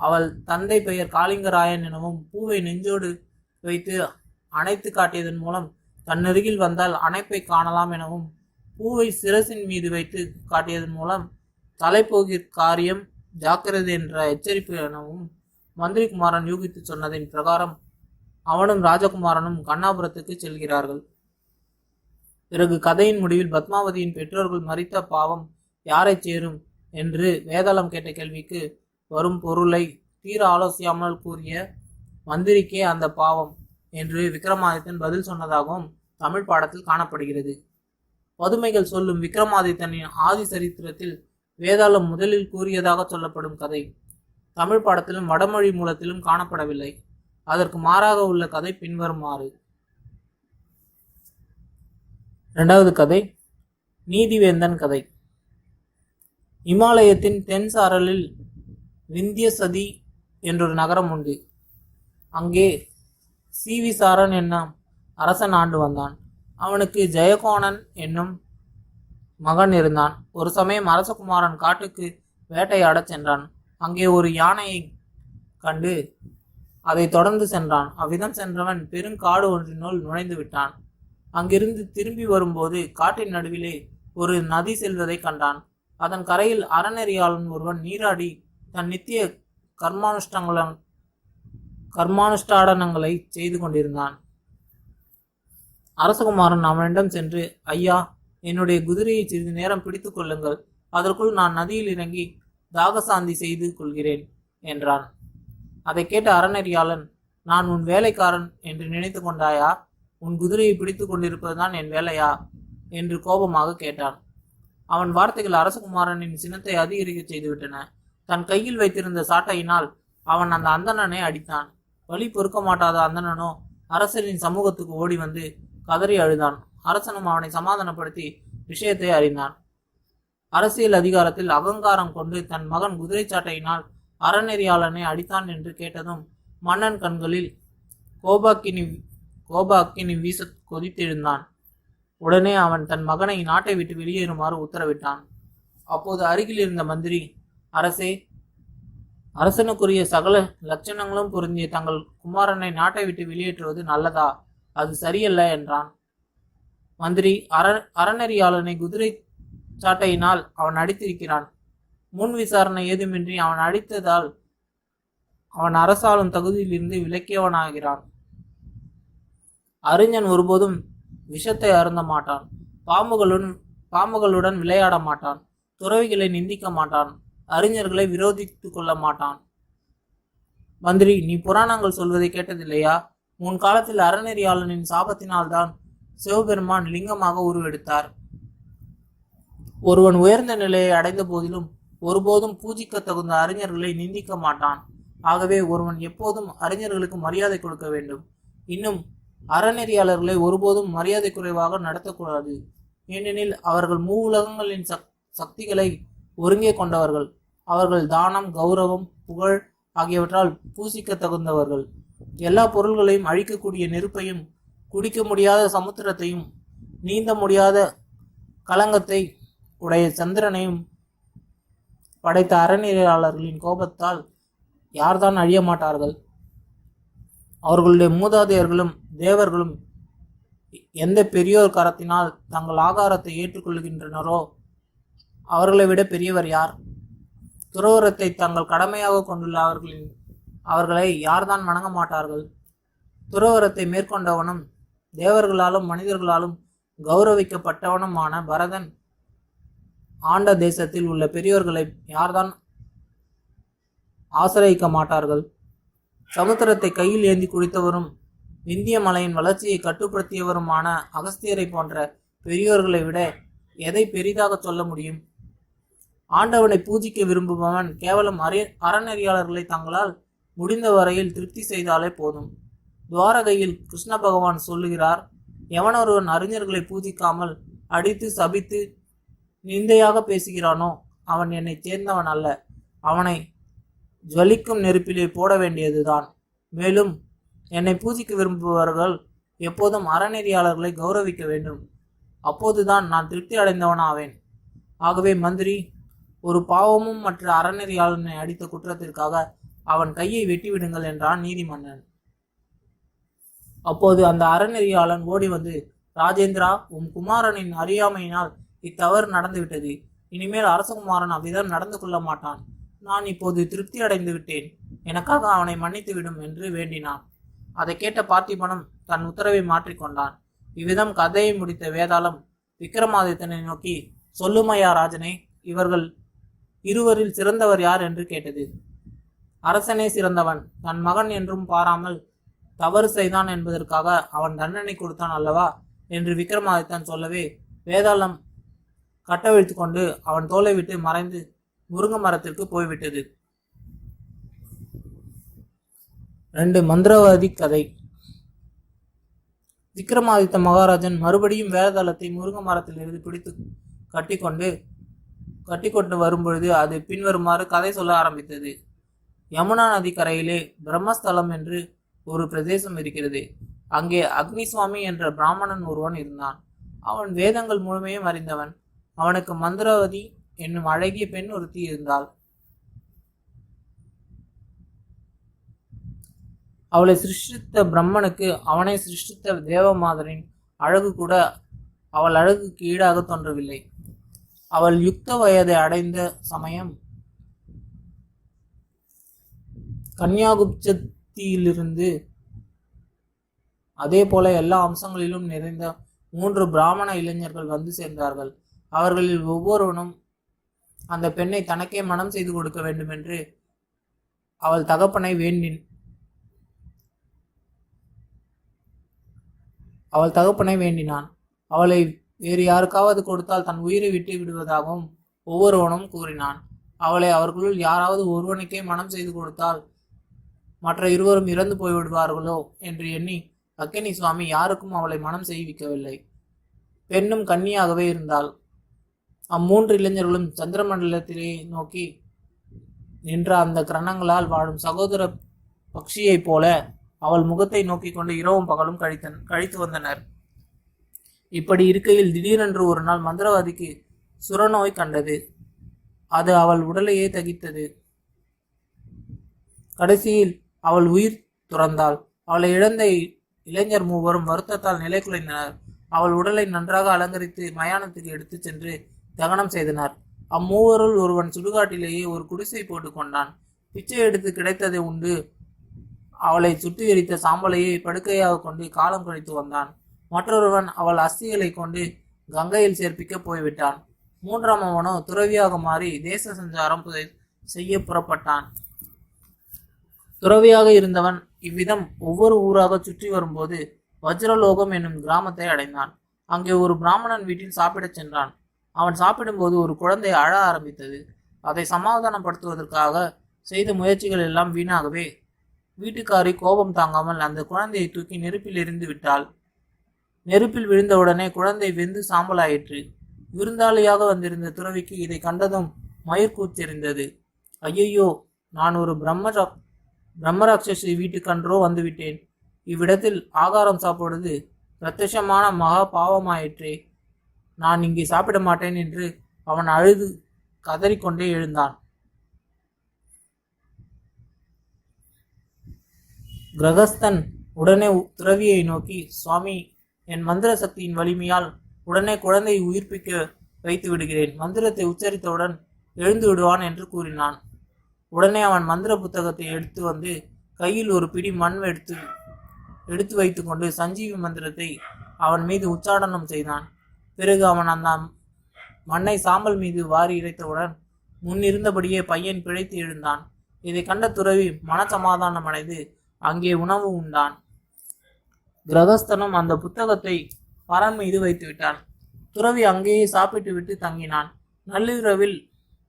அவள் தந்தை பெயர் காளிங்கராயன் எனவும், பூவை நெஞ்சோடு வைத்து அணைத்து காட்டியதன் மூலம் தன்னருகில் வந்தால் அணைப்பை காணலாம் எனவும், பூவை சிரசின் மீது வைத்து காட்டியதன் மூலம் தலைப்போகிற் காரியம் ஜாக்கிரதை என்ற எச்சரிப்பு எனவும் மந்திரி குமாரன் யூகித்து சொன்னதின் பிரகாரம் அவனும் ராஜகுமாரனும் கண்ணாபுரத்துக்கு செல்கிறார்கள். பிறகு கதையின் முடிவில் பத்மாவதியின் பெற்றோர்கள் மரித்த பாவம் யாரை சேரும் என்று வேதாளம் கேட்ட கேள்விக்கு வரும் பொருளை தீர ஆலோசியாமல் கூறிய மந்திரிக்கே அந்த பாவம் என்று விக்ரமாதித்தன் பதில் சொன்னதாகவும் தமிழ் பாடத்தில் காணப்படுகிறது. பதுமைகள் சொல்லும் விக்ரமாதித்தனின் ஆதி சரித்திரத்தில் வேதாளம் முதலில் கூறியதாக சொல்லப்படும் கதை தமிழ் பாடத்திலும் வடமொழி மூலத்திலும் காணப்படவில்லை. அதற்கு மாறாக உள்ள கதை பின்வருமாறு. இரண்டாவது கதை நீதிவேந்தன் கதை. இமாலயத்தின் தென் சாரலில் விந்தியசதி என்றொரு நகரம் உண்டு. அங்கே சீவிசாரன் என்னும் அரசன் ஆண்டு வந்தான். அவனுக்கு ஜெயகோணன் என்னும் மகன் இருந்தான். ஒரு சமயம் அரசகுமாரன் காட்டுக்கு வேட்டையாடச் சென்றான். அங்கே ஒரு யானையை கண்டு அதை தொடர்ந்து சென்றான். அவ்விதம் சென்றவன் பெருங்காடு ஒன்றினுள் நுழைந்து விட்டான். அங்கிருந்து திரும்பி வரும்போது காட்டின் நடுவிலே ஒரு நதி செல்வதை கண்டான். அதன் கரையில் அறநெறியாளன் ஒருவன் நீராடி தன் நித்திய கர்மானுஷ்டாடனங்களை செய்து கொண்டிருந்தான். அரசகுமாரன் அவனிடம் சென்று, ஐயா, என்னுடைய குதிரையை சிறிது நேரம் பிடித்து கொள்ளுங்கள், அதற்குள் நான் நதியில் இறங்கி தாகசாந்தி செய்து கொள்கிறேன் என்றான். அதை கேட்ட அறநெறியாளன், நான் உன் வேலைக்காரன் என்று நினைத்து கொண்டாயா? உன் குதிரையை பிடித்து கொண்டிருப்பதுதான் என் வேலையா என்று கோபமாக கேட்டான். அவன் வார்த்தைகள் அரசகுமாரனின் சினத்தை அதிகரிக்க செய்துவிட்டன. தன் கையில் வைத்திருந்த சாட்டையினால் அவன் அந்த அந்தணனை அடித்தான். வலி பொறுக்க மாட்டாத அந்தணனோ அரசரின் சமூகத்துக்கு ஓடி வந்து கதறி அழுதான். அரசனும் அவனை சமாதானப்படுத்தி விஷயத்தை அறிந்தான். அரசியல் அதிகாரத்தில் அகங்காரம் கொண்டு தன் மகன் குதிரை சாட்டையினால் அறநெறியாளனை அடித்தான் என்று கேட்டதும் மன்னன் கண்களில் கோபாக்கினி வீச கொதித்தெழுந்தான். உடனே அவன் தன் மகனை நாட்டை விட்டு வெளியேறுமாறு உத்தரவிட்டான். அப்போது அருகில் இருந்த மந்திரி, அரசே, அரசனுக்குரிய சகல லட்சணங்களும் பொருந்திய தங்கள் குமாரனை நாட்டை விட்டு வெளியேற்றுவது நல்லதா? அது சரியல்ல என்றான். மந்திரி, அறநெறியாளனை குதிரை சாட்டையினால் அவன் அடித்திருக்கிறான். முன் விசாரணை ஏதுமின்றி அவன் அடித்ததால் அவன் அரசாளும் தகுதியிலிருந்து விலக்கியவனாகிறான். அறிஞன் ஒருபோதும் விஷத்தை அருந்த மாட்டான். பாம்புகளுடன் விளையாட மாட்டான். துறவிகளை நிந்திக்க மாட்டான். அறிஞர்களை விரோதித்து கொள்ள மாட்டான். மந்திரி, நீ புராணங்கள் சொல்வதை கேட்டதில்லையா? முன் காலத்தில் அறநெறியாளனின் சாபத்தினால்தான் சிவபெருமான் லிங்கமாக உருவெடுத்தார். ஒருவன் உயர்ந்த நிலையை அடைந்த போதிலும் ஒருபோதும் பூஜிக்க தகுந்த அறிஞர்களை நிந்திக்க மாட்டான். ஆகவே ஒருவன் எப்போதும் அறிஞர்களுக்கு மரியாதை கொடுக்க வேண்டும். இன்னும் அறநெறியாளர்களை ஒருபோதும் மரியாதை குறைவாக நடத்தக்கூடாது. ஏனெனில் அவர்கள் மூவுலகங்களின் சக்திகளை ஒருங்கே கொண்டவர்கள். அவர்கள் தானம், கௌரவம், புகழ் ஆகியவற்றால் பூசிக்க தகுந்தவர்கள். எல்லா பொருள்களையும் அழிக்கக்கூடிய நெருப்பையும், குடிக்க முடியாத சமுத்திரத்தையும், நீந்த முடியாத களங்கத்தை உடைய சந்திரனையும் படைத்த அறநெறியாளர்களின் கோபத்தால் யார்தான் அழிய மாட்டார்கள்? அவர்களுடைய மூதாதையர்களும் தேவர்களும் எந்த பெரியோர் கரத்தினால் தங்கள் ஆகாரத்தை ஏற்றுக்கொள்கின்றனரோ அவர்களை விட பெரியவர் யார்? துறவரத்தை தங்கள் கடமையாக கொண்டுள்ள அவர்களை யார்தான் வணங்க மாட்டார்கள்? துறவரத்தை மேற்கொண்டவனும் தேவர்களாலும் மனிதர்களாலும் கௌரவிக்கப்பட்டவனுமான பரதன் ஆண்ட தேசத்தில் உள்ள பெரியோர்களை யார்தான் ஆசிரியிக்க மாட்டார்கள்? சமுத்திரத்தை கையில் ஏந்தி குடித்தவரும் விந்திய மலையின் வளர்ச்சியை கட்டுப்படுத்தியவருமான அகஸ்தியரை போன்ற பெரியோர்களை விட எதை பெரிதாக சொல்ல முடியும்? ஆண்டவனை பூஜிக்க விரும்புபவன் கேவலம் அறநெறியாளர்களை தங்களால் முடிந்த வரையில் திருப்தி செய்தாலே போதும். துவாரகையில் கிருஷ்ண பகவான் சொல்லுகிறார், எவனொருவன் அறிஞர்களை பூஜிக்காமல் அடித்து சபித்து நிந்தையாக பேசுகிறானோ அவன் என்னை சேர்ந்தவன் அல்ல. அவனை ஜுவலிக்கும் நெருப்பிலே போட வேண்டியதுதான். மேலும் என்னை பூஜிக்க விரும்புபவர்கள் எப்போதும் அறநெறியாளர்களை கௌரவிக்க வேண்டும். அப்போதுதான் நான் திருப்தி அடைந்தவனாவேன். ஆகவே மந்திரி, ஒரு பாவமும் மற்ற அறநெறியாளனை அடித்த குற்றத்திற்காக அவன் கையை வெட்டிவிடுங்கள் என்றான் நீதிமன்னன். அப்போது அந்த அறநெறியாளன் ஓடி வந்து, ராஜேந்திரா, உன் குமாரனின் அறியாமையினால் இத்தவறு நடந்துவிட்டது. இனிமேல் அரசகுமாரன் அவ்விதம் நடந்து கொள்ள மாட்டான். நான் இப்போது திருப்தி அடைந்து விட்டேன். எனக்காக அவனை மன்னித்து விடும் என்று வேண்டினான். அதை கேட்ட பார்த்திபனும் தன் உத்தரவை மாற்றிக்கொண்டான். இவ்விதம் கதையை முடித்த வேதாளம் விக்ரமாதித்தனை நோக்கி, சொல்லுமையா ராஜனே, இவர்கள் இருவரில் சிறந்தவர் யார் என்று கேட்டது. அரசனே சிறந்தவன். தன் மகன் என்றும் பாராமல் தவறு செய்தான் என்பதற்காக அவன் தண்டனை கொடுத்தான் அல்லவா என்று விக்ரமாதித்தன் சொல்லவே, வேதாளம் கட்டவிழ்த்து கொண்டு அவன் தோலை விட்டு மறைந்து முருங்க மரத்திற்கு போய்விட்டது. 2 மந்திரவாதி கதை. விக்ரமாதித்த மகாராஜன் மறுபடியும் வேதாளத்தை முருங்க மரத்தில் இருந்து பிடித்து கட்டிக்கொண்டு வரும்பொழுது அது பின்வருமாறு கதை சொல்ல ஆரம்பித்தது. யமுனா நதி கரையிலே பிரம்மஸ்தலம் என்று ஒரு பிரதேசம் இருக்கிறது. அங்கே அக்னிசுவாமி என்ற பிராமணன் ஒருவன் இருந்தான். அவன் வேதங்கள் முழுமையும் அறிந்தவன். அவனுக்கு மந்திரவதி என்னும் அழகிய பெண் ஒருத்தி இருந்தாள். அவளை சிருஷ்டித்த பிரம்மனுக்கு அவனை சிருஷ்டித்த தேவமாதரின் அழகு கூட அவள் அழகுக்கு ஈடாக தோன்றவில்லை. அவள் யுக்த வயதை அடைந்த சமயம் கன்யாகுப்சத்திலிருந்து அதே போல எல்லா அம்சங்களிலும் நிறைந்த 3 பிராமண இளைஞர்கள் வந்து சேர்ந்தார்கள். அவர்களில் ஒவ்வொருவனும் அந்த பெண்ணை தனக்கே மனம் செய்து கொடுக்க வேண்டும் என்று அவள் தகப்பனை வேண்டினான். அவளை வேறு யாருக்காவது கொடுத்தால் தன் உயிரை விட்டு விடுவதாகவும் ஒவ்வொருவனும் கூறினான். அவளை அவர்களுள் யாராவது ஒருவனுக்கே மனம் செய்து கொடுத்தால் மற்ற இருவரும் இறந்து போய்விடுவார்களோ என்று எண்ணி அக்கினி சுவாமி யாருக்கும் அவளை மனம் செய்விக்கவில்லை. பெண்ணும் கன்னியாகவே இருந்தாள். 3 இளைஞர்களும் சந்திரமண்டலத்திலே நோக்கி நின்ற அந்த கிரணங்களால் வாழும் சகோதர பக்ஷியைப் போல அவள் முகத்தை நோக்கி கொண்டு இரவும் பகலும் கழித்து வந்தனர். இப்படி இருக்கையில் திடீரென்று ஒரு நாள் மந்திரவாதிக்கு சுரநோய் கண்டது. அது அவள் உடலையே தகித்தது. கடைசியில் அவள் உயிர் துறந்தாள். அவளை இழந்த இளைஞர் மூவரும் வருத்தத்தால் நிலை குலைந்தனர். அவள் உடலை நன்றாக அலங்கரித்து மயானத்துக்கு எடுத்து சென்று தகனம் செய்தனர். அம்மூவருள் ஒருவன் சுடுகாட்டிலேயே ஒரு குடிசை போட்டு கொண்டான். பிச்சை எடுத்து கிடைத்ததை உண்டு அவளை சுட்டு எரித்த சாம்பலையை படுக்கையாக கொண்டு காலம் கழித்து வந்தான். மற்றொருவன் அவள் அஸ்திகளை கொண்டு கங்கையில் சேர்ப்பிக்க போய்விட்டான். 3ஆமவனோ துறவியாக மாறி தேச சஞ்சாரம் செய்ய புறப்பட்டான். துறவியாக இருந்தவன் இவ்விதம் ஒவ்வொரு ஊராக சுற்றி வரும்போது வஜ்ரலோகம் என்னும் கிராமத்தை அடைந்தான். அங்கே ஒரு பிராமணன் வீட்டில் சாப்பிடச் சென்றான். அவன் சாப்பிடும்போது ஒரு குழந்தை அழ ஆரம்பித்தது. அதை சமாதானப்படுத்துவதற்காக செய்த முயற்சிகள் எல்லாம் வீணாகவே வீட்டுக்காரி கோபம் தாங்காமல் அந்த குழந்தையை தூக்கி நெருப்பில் எறிந்து விட்டாள். நெருப்பில் விழுந்தவுடனே குழந்தை வெந்து சாம்பலாயிற்று. விருந்தாளியாக வந்திருந்த துறவிக்கு இதை கண்டதும் மயிர் கூச்செறிந்தது. ஐயையோ, நான் ஒரு பிரம்மராட்சசி வீட்டுக்கன்றோ வந்துவிட்டேன். இவ்விடத்தில் ஆகாரம் சாப்பிடுவது பிரத்யட்சமான மகா பாவமாயிற்றே. நான் இங்கே சாப்பிட மாட்டேன் என்று அவன் அழுது கதறிக்கொண்டே எழுந்தான். கிரகஸ்தன் உடனே துறவியை நோக்கி, சுவாமி, என் மந்திர சக்தியின் வலிமையால் உடனே குழந்தையை உயிர்ப்பிக்க வைத்து விடுகிறேன். மந்திரத்தை உச்சரித்தவுடன் எழுந்து விடுவான் என்று கூறினான். உடனே அவன் மந்திர புத்தகத்தை எடுத்து வந்து கையில் ஒரு பிடி மண் எடுத்து வைத்து கொண்டு சஞ்சீவி மந்திரத்தை அவன் மீது உச்சாடனம் செய்தான். பிறகு அவன் அந்த மண்ணை சாம்பல் மீது வாரி இறைத்தவுடன் முன்னிருந்தபடியே பையன் பிழைத்து எழுந்தான். இதை கண்ட துறவி மனசமாதானம் அடைந்து அங்கே உணவு உண்டான். கிரகஸ்தனும் அந்த புத்தகத்தை பரன் மீது வைத்து விட்டான். துறவி அங்கேயே சாப்பிட்டு விட்டு தங்கினான். நள்ளிரவில்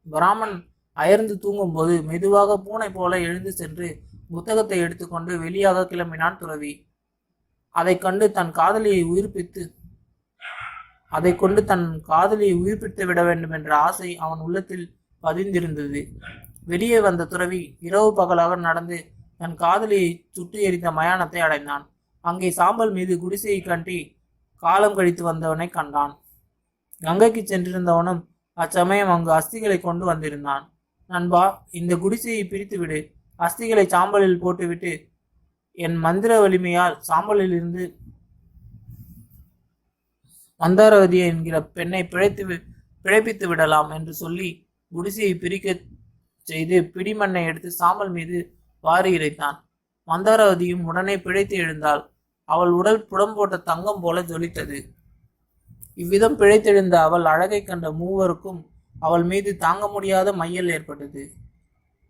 பிராமன் அயர்ந்து தூங்கும்போது மெதுவாக பூனை போல எழுந்து சென்று புத்தகத்தை எடுத்துக்கொண்டு வெளியாக கிளம்பினான் துறவி. அதை கொண்டு தன் காதலியை உயிர்ப்பித்து விட வேண்டும் என்ற ஆசை அவன் உள்ளத்தில் பதிந்திருந்தது. வெளியே வந்த துறவி இரவு பகலாக நடந்து தன் காதலியை சுட்டு எரிந்த மயானத்தை அடைந்தான். அங்கே சாம்பல் மீது குடிசையை கட்டி காலம் கழித்து வந்தவனை கண்டான். கங்கைக்கு சென்றிருந்தவனும் அச்சமயம் அங்கு அஸ்திகளை கொண்டு வந்திருந்தான். நண்பா, இந்த குடிசையை பிரித்து விடு. அஸ்திகளை சாம்பலில் போட்டுவிட்டு என் மந்திர வலிமையால் சாம்பலில் இருந்து மந்தாரவதி என்கிற பெண்ணை பிழைப்பித்து விடலாம் என்று சொல்லி குடிசையை பிரிக்க செய்து பிடிமண்ணை எடுத்து சாம்பல் மீது வாரி இறைத்தான். மந்தாரவதியும் உடனே பிழைத்து எழுந்தாள். அவள் உடல் புடம் போட்ட தங்கம் போல ஜொலித்தது. இவ்விதம் பிழைத்தெழுந்த அவள் அழகை கண்ட மூவருக்கும் அவள் மீது தாங்க முடியாத மையல் ஏற்பட்டது.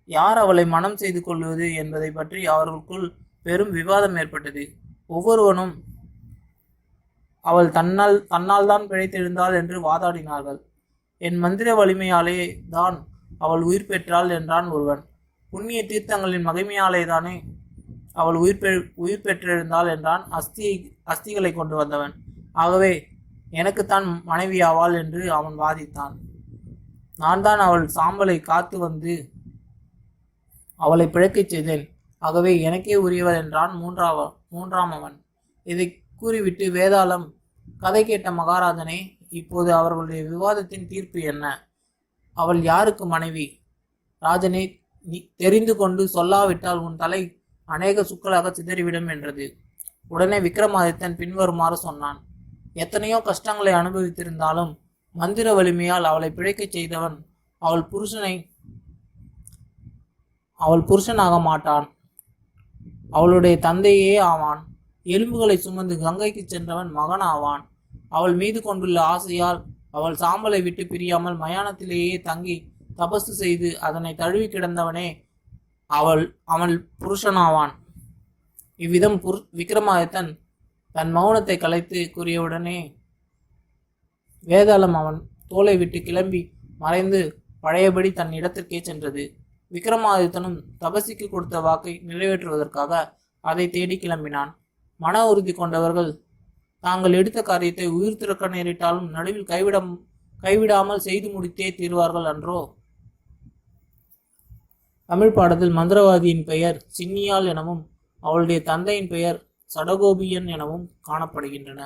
யார் அவளை மனம் செய்து கொள்வது என்பதை பற்றி அவர்களுக்குள் பெரும் விவாதம் ஏற்பட்டது. ஒவ்வொருவனும் அவள் தன்னால் தான் பிழைத்தெழுந்தாள் என்று வாதாடினார்கள். என் மந்திர வலிமையாலே தான் அவள் உயிர் பெற்றாள் என்றான் ஒருவன். புண்ணிய தீர்த்தங்களின் மகிமையாலே தானே அவள் உயிர் பெற்றெழுந்தாள் என்றான் அஸ்திகளை கொண்டு வந்தவன். ஆகவே எனக்குத்தான் மனைவியாவாள் என்று அவன் வாதித்தான். நான் தான் அவள் சாம்பலை காத்து வந்து அவளை பிழைக்கச் செய்தேன். ஆகவே எனக்கே உரியவள் என்றான் மூன்றாம் அவன். இதை கூறிவிட்டு வேதாளம், கதை கேட்ட மகாராஜனே, இப்போது அவர்களுடைய விவாதத்தின் தீர்ப்பு என்ன? அவள் யாருக்கு மனைவி? ராஜனே, நீ தெரிந்து கொண்டு சொல்லாவிட்டால் உன் தலை அநேக சுக்களாக சிதறிவிடும் என்றது. உடனே விக்ரமாதித்தன் பின்வருமாறு சொன்னான். எத்தனையோ கஷ்டங்களை அனுபவித்திருந்தாலும் மந்திர வலிமையால் அவளை பிழைக்கச் செய்தவன் அவள் புருஷனாக மாட்டான். அவளுடைய தந்தையே ஆவான். எலும்புகளை சுமந்து கங்கைக்கு சென்றவன் மகன் ஆவான். அவள் மீது கொண்டுள்ள ஆசையால் அவள் சாம்பலை விட்டு பிரியாமல் மயானத்திலேயே தங்கி தபசு செய்து அதனை தழுவி கிடந்தவனே அவள் புருஷனாவான். இவ்விதம் விக்ரமாதித்தன் தன் மௌனத்தை கலைத்து கூறியவுடனே வேதாளம் அவன் தோலை விட்டு கிளம்பி மறைந்து பழையபடி தன் இடத்திற்கே சென்றது. விக்ரமாதித்தனும் தபசிக்கு கொடுத்த வாக்கை நிறைவேற்றுவதற்காக அதை தேடி கிளம்பினான். மன உறுதி கொண்டவர்கள் தாங்கள் எடுத்த காரியத்தை உயிர் திறக்க நேரிட்டாலும் நடுவில் கைவிடாமல் செய்து முடித்தே தீர்வார்கள் அன்றோ. தமிழ் பாடத்தில் மந்திரவாதியின் பெயர் சின்னியால் எனவும் அவளுடைய தந்தையின் பெயர் சடகோபியன் எனவும் காணப்படுகின்றன.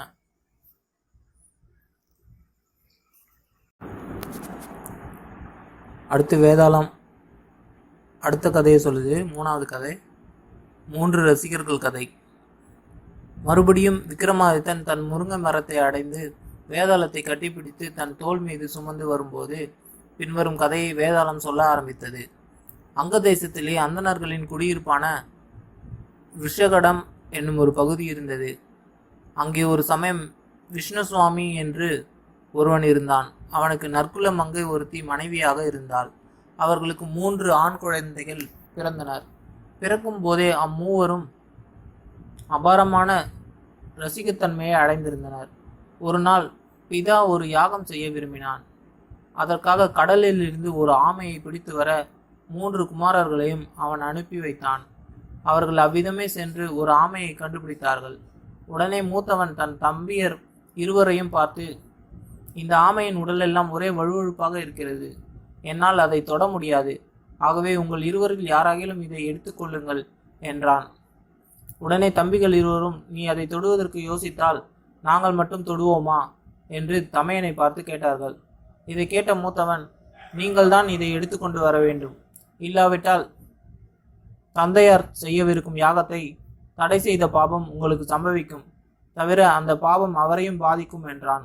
அடுத்து வேதாளம் அடுத்த கதையை சொல்லுது. 3வது கதை, 3 ரசிகர்கள் கதை. மறுபடியும் விக்ரமாதித்தன் தன் முருங்கை மரத்தை அடைந்து வேதாளத்தை கட்டிப்பிடித்து தன் தோள் மீது சுமந்து வரும்போது பின்வரும் கதையை வேதாளம் சொல்ல ஆரம்பித்தது. அங்க தேசத்திலே அந்தணர்களின் குடியிருப்பான விஷகடம் என்னும் ஒரு பகுதி இருந்தது. அங்கே ஒரு சமயம் விஷ்ணு சுவாமி என்று ஒருவன் இருந்தான். அவனுக்கு நற்குல மங்கை ஒருத்தி மனைவியாக இருந்தாள். அவர்களுக்கு 3 ஆண் குழந்தைகள் பிறந்தனர். பிறக்கும் போதே அம்மூவரும் அபாரமான ரசிகத்தன்மையை அடைந்திருந்தனர். ஒரு நாள் பிதா ஒரு யாகம் செய்ய விரும்பினான். அதற்காக கடலில் இருந்து ஒரு ஆமையை பிடித்து வர 3 குமாரர்களையும் அவன் அனுப்பி வைத்தான். அவர்கள் அவ்விதமே சென்று ஒரு ஆமையை கண்டுபிடித்தார்கள். உடனே மூத்தவன் தன் தம்பியர் இருவரையும் பார்த்து, இந்த ஆமையின் உடலெல்லாம் ஒரே வழுவழுப்பாக இருக்கிறது. என்னால் அதை தொட முடியாது. ஆகவே உங்கள் இருவரில் யாராகிலும் இதை எடுத்துக்கொள்ளுங்கள் என்றான். உடனே தம்பிகள் இருவரும், நீ அதை தொடுவதற்கு யோசித்தால் நாங்கள் மட்டும் தொடுவோமா என்று தமையனை பார்த்து கேட்டார்கள். இதை கேட்ட மூத்தவன், நீங்கள் தான் இதை எடுத்துக்கொண்டு வர வேண்டும். இல்லாவிட்டால் தந்தையார் செய்யவிருக்கும் யாகத்தை தடை செய்த பாபம் உங்களுக்கு சம்பவிக்கும். தவிர அந்த பாபம் அவரையும் பாதிக்கும் என்றான்.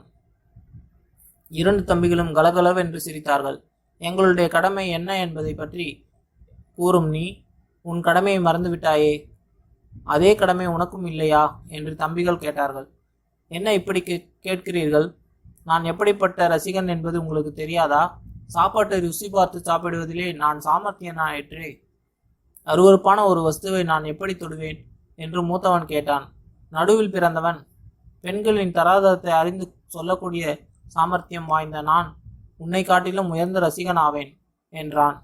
இரண்டு தம்பிகளும் கலகலவென்று சிரித்தார்கள். எங்களுடைய கடமை என்ன என்பதை பற்றி கூறும் நீ உன் கடமையை மறந்துவிட்டாயே. அதே கடமை உனக்கும் இல்லையா என்று தம்பிகள் கேட்டார்கள். என்ன இப்படி கேட்கிறீர்கள்? நான் எப்படிப்பட்ட ரசிகன் என்பது உங்களுக்கு தெரியாதா? சாப்பாட்டை ருசி பார்த்து சாப்பிடுவதிலே நான் சாமர்த்தியனாயிற்றே. அருவருப்பான ஒரு வஸ்துவை நான் எப்படி தொடுவேன் என்று மூத்தவன் கேட்டான். நடுவில் பிறந்தவன், பெண்களின் தராதரத்தை அறிந்து சொல்லக்கூடிய சாமர்த்தியம் வாய்ந்த நான் உன்னை காட்டிலும் உயர்ந்த ரசிகன் ஆவேன் என்றான்.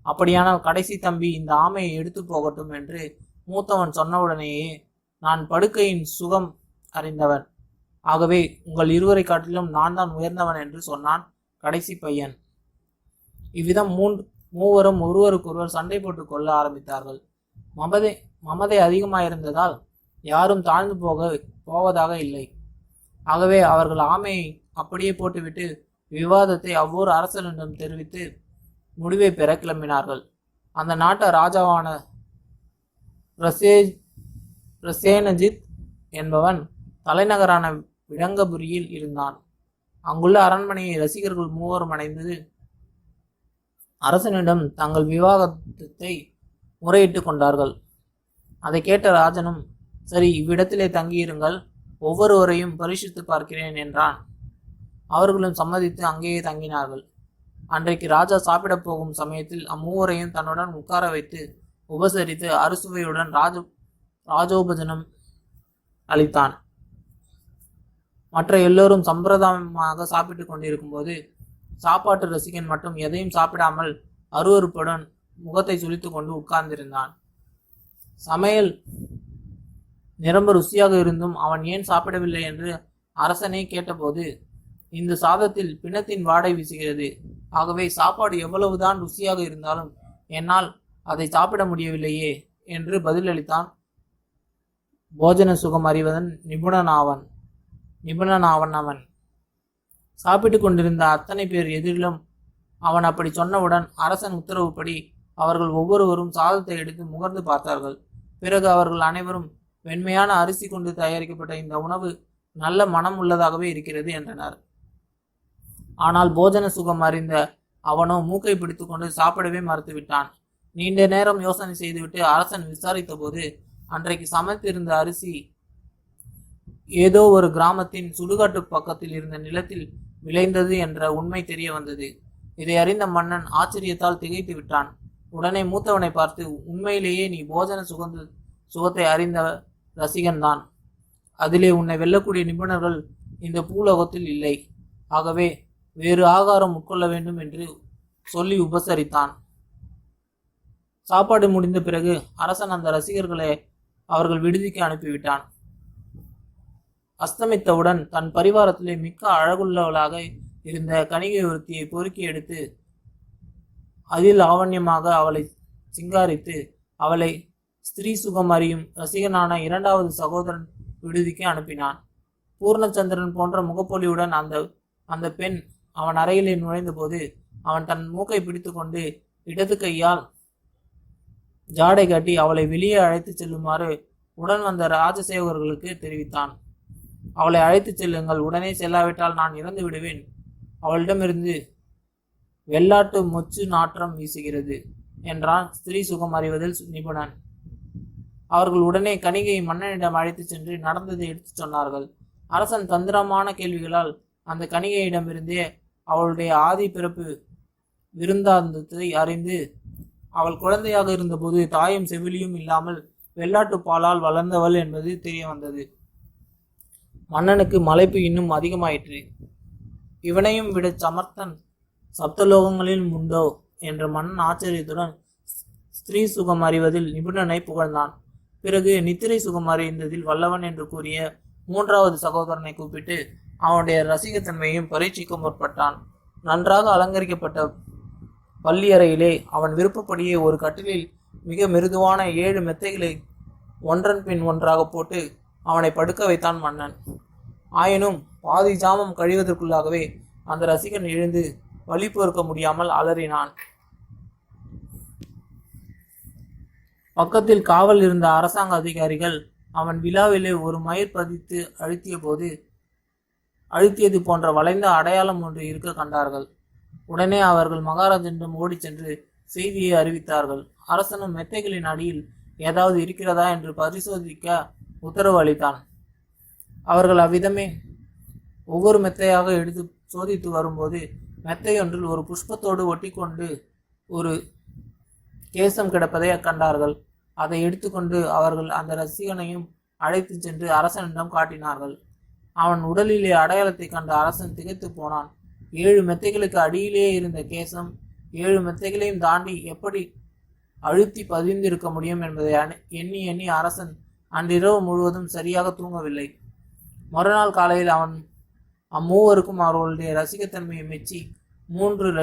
அப்படியானால் கடைசி தம்பி இந்த ஆமையை எடுத்து போகட்டும் என்று மூத்தவன் சொன்னவுடனேயே, நான் படுக்கையின் சுகம் அறிந்தவன். ஆகவே உங்கள் இருவரை காட்டிலும் நான் தான் உயர்ந்தவன் என்று சொன்னான் கடைசி பையன். இவ்விதம் மூவரும் ஒருவருக்கொருவர் சண்டை போட்டுக் கொள்ள ஆரம்பித்தார்கள். மமதை அதிகமாயிருந்ததால் யாரும் தாழ்ந்து போவதாக இல்லை. ஆகவே அவர்கள் ஆமையை அப்படியே போட்டுவிட்டு விவாதத்தை அவ்வொரு அரசனிடம் தெரிவித்து முடிவை பெற கிளம்பினார்கள். அந்த நாட்டு ராஜாவான பிரசேனஜித் என்பவன் தலைநகரான விடங்கபுரியில் இருந்தான். அங்குள்ள அரண்மனையை ரசிகர்கள் மூவரும் அடைந்து அரசனிடம் தங்கள் விவாகத்தை முறையிட்டு கொண்டார்கள். அதை கேட்ட ராஜனும், சரி, இவ்விடத்திலே தங்கியிருங்கள், ஒவ்வொருவரையும் பரிசித்து பார்க்கிறேன் என்றான். அவர்களும் சம்மதித்து அங்கேயே தங்கினார்கள். அன்றைக்கு ராஜா சாப்பிடப் போகும் சமயத்தில் அம்மூவரையும் தன்னுடன் உட்கார வைத்து உபசரித்து அறுசுவையுடன் ராஜோபஜனம் அளித்தான். மற்ற எல்லோரும் சம்பிரதாயமாக சாப்பிட்டு கொண்டிருக்கும் போது சாப்பாட்டு ரசிகன் மட்டும் எதையும் சாப்பிடாமல் அருவருப்புடன் முகத்தை சுளித்து கொண்டு உட்கார்ந்திருந்தான். சமையல் நிரம்ப ருசியாக இருந்தும் அவன் ஏன் சாப்பிடவில்லை என்று அரசனே கேட்டபோது, இந்த சாதத்தில் பிணத்தின் வாடை வீசுகிறது. ஆகவே சாப்பாடு எவ்வளவுதான் ருசியாக இருந்தாலும் என்னால் அதை சாப்பிட முடியவில்லையே என்று பதிலளித்தான். போஜன சுகம் அறிவதன் நிபுணனாவன் அவன். சாப்பிட்டு கொண்டிருந்த அத்தனை பேர் எதிரிலும் அவன் அப்படி சொன்னவுடன் அரசன் உத்தரவுப்படி அவர்கள் ஒவ்வொருவரும் சாதத்தை எடுத்து முகர்ந்து பார்த்தார்கள். பிறகு அவர்கள் அனைவரும், வெண்மையான அரிசி கொண்டு தயாரிக்கப்பட்ட இந்த உணவு நல்ல மனம் உள்ளதாகவே இருக்கிறது என்றனர். ஆனால் போஜன சுகம் அறிந்த அவனோ மூக்கை பிடித்து கொண்டு சாப்பிடவே மறுத்துவிட்டான். நீண்ட நேரம் யோசனை செய்துவிட்டு அரசன் விசாரித்த போது அன்றைக்கு சமைத்திருந்த அரிசி ஏதோ ஒரு கிராமத்தின் சுடுகாட்டு பக்கத்தில் இருந்த நிலத்தில் விளைந்தது என்ற உண்மை தெரிய வந்தது. இதை அறிந்த மன்னன் ஆச்சரியத்தால் திகைத்து விட்டான். உடனே மூத்தவனை பார்த்து, உண்மையிலேயே நீ போஜன சுகத்தை அறிந்த ரசிகன்தான். அதிலே உன்னை வெல்லக்கூடிய நிபுணர்கள் இந்த பூலோகத்தில் இல்லை. ஆகவே வேறு ஆகாரம் உட்கொள்ள வேண்டும் என்று சொல்லி உபசரித்தான். சாப்பாடு முடிந்த பிறகு அரசன் அந்த ரசிகர்களை அவர்கள் விடுதிக்கு அனுப்பிவிட்டான். அஸ்தமித்தவுடன் தன் பரிவாரத்திலே மிக்க அழகுள்ளவளாக இருந்த கணிகை ஒருத்தியை பொறுக்கி எடுத்து அதில் ஆவண்யமாக அவளை சிங்காரித்து அவளை ஸ்திரீ சுகம் அறியும் ரசிகனான இரண்டாவது சகோதரன் விடுதிக்கு அனுப்பினான். பூர்ணச்சந்திரன் போன்ற முகப்பொலியுடன் அந்த பெண் அவன் அறையிலே நுழைந்த போது அவன் தன் மூக்கை பிடித்து கொண்டு இடது கையால் ஜாடை காட்டி அவளை வெளியே அழைத்து செல்லுமாறு உடன் வந்த ராஜசேவகர்களுக்கு தெரிவித்தான். அவளை அழைத்து செல்லுங்கள், உடனே செல்லாவிட்டால் நான் இறந்து விடுவேன். அவளிடமிருந்து வெள்ளாட்டு மொச்சு நாற்றம் வீசுகிறது என்றான் ஸ்திரீ சுகம் அறிவதில் நிபுணன். அவர்கள் உடனே கணிகையை மன்னனிடம் அழைத்து சென்று நடந்ததை எடுத்து சொன்னார்கள். அரசன் தந்திரமான கேள்விகளால் அந்த கணிகையிடமிருந்தே அவளுடைய ஆதி பிறப்பு விருந்தாந்தத்தை அறிந்து, அவள் குழந்தையாக இருந்தபோது தாயும் செவிலியும் இல்லாமல் வெள்ளாட்டு பாலால் வளர்ந்தவள் என்பது தெரிய வந்தது. மன்னனுக்கு மலைப்பு இன்னும் அதிகமாயிற்று. இவனையும் விட சமர்த்தன் சப்தலோகங்களில் உண்டோ என்ற மன்னன் ஆச்சரியத்துடன் ஸ்திரீ சுகம் அறிவதில் நிபுணனை புகழ்ந்தான். பிறகு நித்திரை சுகம் அறிந்ததில் வல்லவன் என்று கூறிய மூன்றாவது சகோதரனை கூப்பிட்டு அவனுடைய ரசிகத்தன்மையையும் பரீட்சிக்க முற்பட்டான். நன்றாக அலங்கரிக்கப்பட்ட பள்ளியறையிலே அவன் விருப்பப்படியே ஒரு கட்டிலில் மிக மிருதுவான 7 மெத்தைகளை ஒன்றன் பின் ஒன்றாக போட்டு அவனை படுக்க வைத்தான் மன்னன். ஆயினும் பாதி ஜாமம் கழிவதற்குள்ளாகவே அந்த ரசிகன் எழுந்து வழி பொறுக்க முடியாமல் அலறினான். பக்கத்தில் காவல் இருந்த அரசாங்க அதிகாரிகள் அவன் விழாவிலே ஒரு மயிர் பதித்து அழுத்தியது போன்ற வளைந்த அடையாளம் ஒன்று இருக்க கண்டார்கள். உடனே அவர்கள் மகாராஜனிடம் ஓடிச் சென்று செய்தியை அறிவித்தார்கள். அரசனும் மெத்தைகளின் அடியில் ஏதாவது இருக்கிறதா என்று பரிசோதிக்க உத்தரவு அளித்தான். அவர்கள் அவ்விதமே ஒவ்வொரு மெத்தையாக எடுத்து சோதித்து வரும்போது மெத்தையொன்றில் ஒரு புஷ்பத்தோடு ஒட்டி கொண்டு ஒரு கேசம் கிடப்பதை கண்டார்கள். அதை எடுத்துக்கொண்டு அவர்கள் அந்த ரசிகனையும் அழைத்து சென்று அரசனிடம் காட்டினார்கள். அவன் உடலிலே அடையாளத்தை கண்ட அரசன் திகைத்து போனான். 7 மெத்தைகளுக்கு அடியிலேயே இருந்த கேசம் 7 மெத்தைகளையும் தாண்டி எப்படி அழுத்தி பதிந்திருக்க முடியும் என்பதை எண்ணி எண்ணி அரசன் அன்றிரவு முழுவதும் சரியாக தூங்கவில்லை. மறுநாள் காலையில் அவன் அம்மூவருக்கும் அவர்களுடைய ரசிகத்தன்மையை மெச்சி 3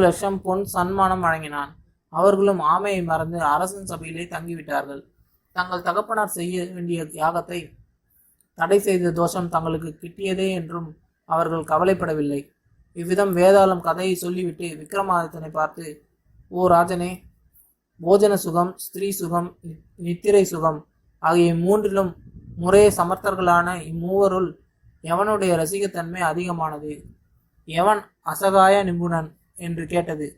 லட்சம் பொன் சன்மானம் வழங்கினான். அவர்களும் ஆமையை மறந்து அரசன் சபையிலே தங்கிவிட்டார்கள். தங்கள் தகப்பனார் செய்ய வேண்டிய யாகத்தை தடை செய்த தோஷம் தங்களுக்கு கிட்டியதே என்றும் அவர்கள் கவலைப்படவில்லை. இவ்விதம் வேதாளம் கதையை சொல்லிவிட்டு விக்ரமாதித்தனை பார்த்து, ஓ ராஜனே, போஜன சுகம், ஸ்திரீ சுகம், நித்திரை சுகம் ஆகிய மூன்றிலும் முறையே சமர்த்தர்களான இம்மூவருள் எவனுடைய ரசிகத்தன்மை அதிகமானது, எவன் அசகாய நிபுணன் என்று கேட்டது.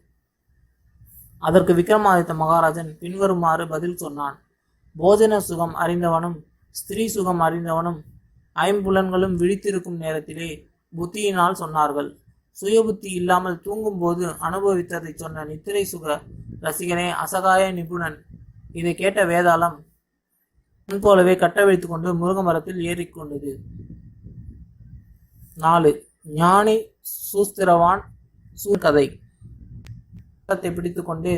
அதற்கு விக்ரமாதித்த மகாராஜன் பின்வருமாறு பதில் சொன்னான். போஜன சுகம் அறிந்தவனும் ஸ்திரீ சுகம் அறிந்தவனும் 5 புலன்களும் விழித்திருக்கும் நேரத்திலே புத்தியினால் சொன்னார்கள். சுயபுத்தி இல்லாமல் தூங்கும்போது அனுபவித்ததை சொன்ன நித்திரை சுக ரசிகனே அசகாய நிபுணன். இதை கேட்ட வேதாளம் முன்போலவே கட்டவிழ்த்து கொண்டு முருக மரத்தில் ஏறிக்கொண்டது. 4. ஞானி சூஸ்திரவான் சூர்கதை பிடித்து கொண்டு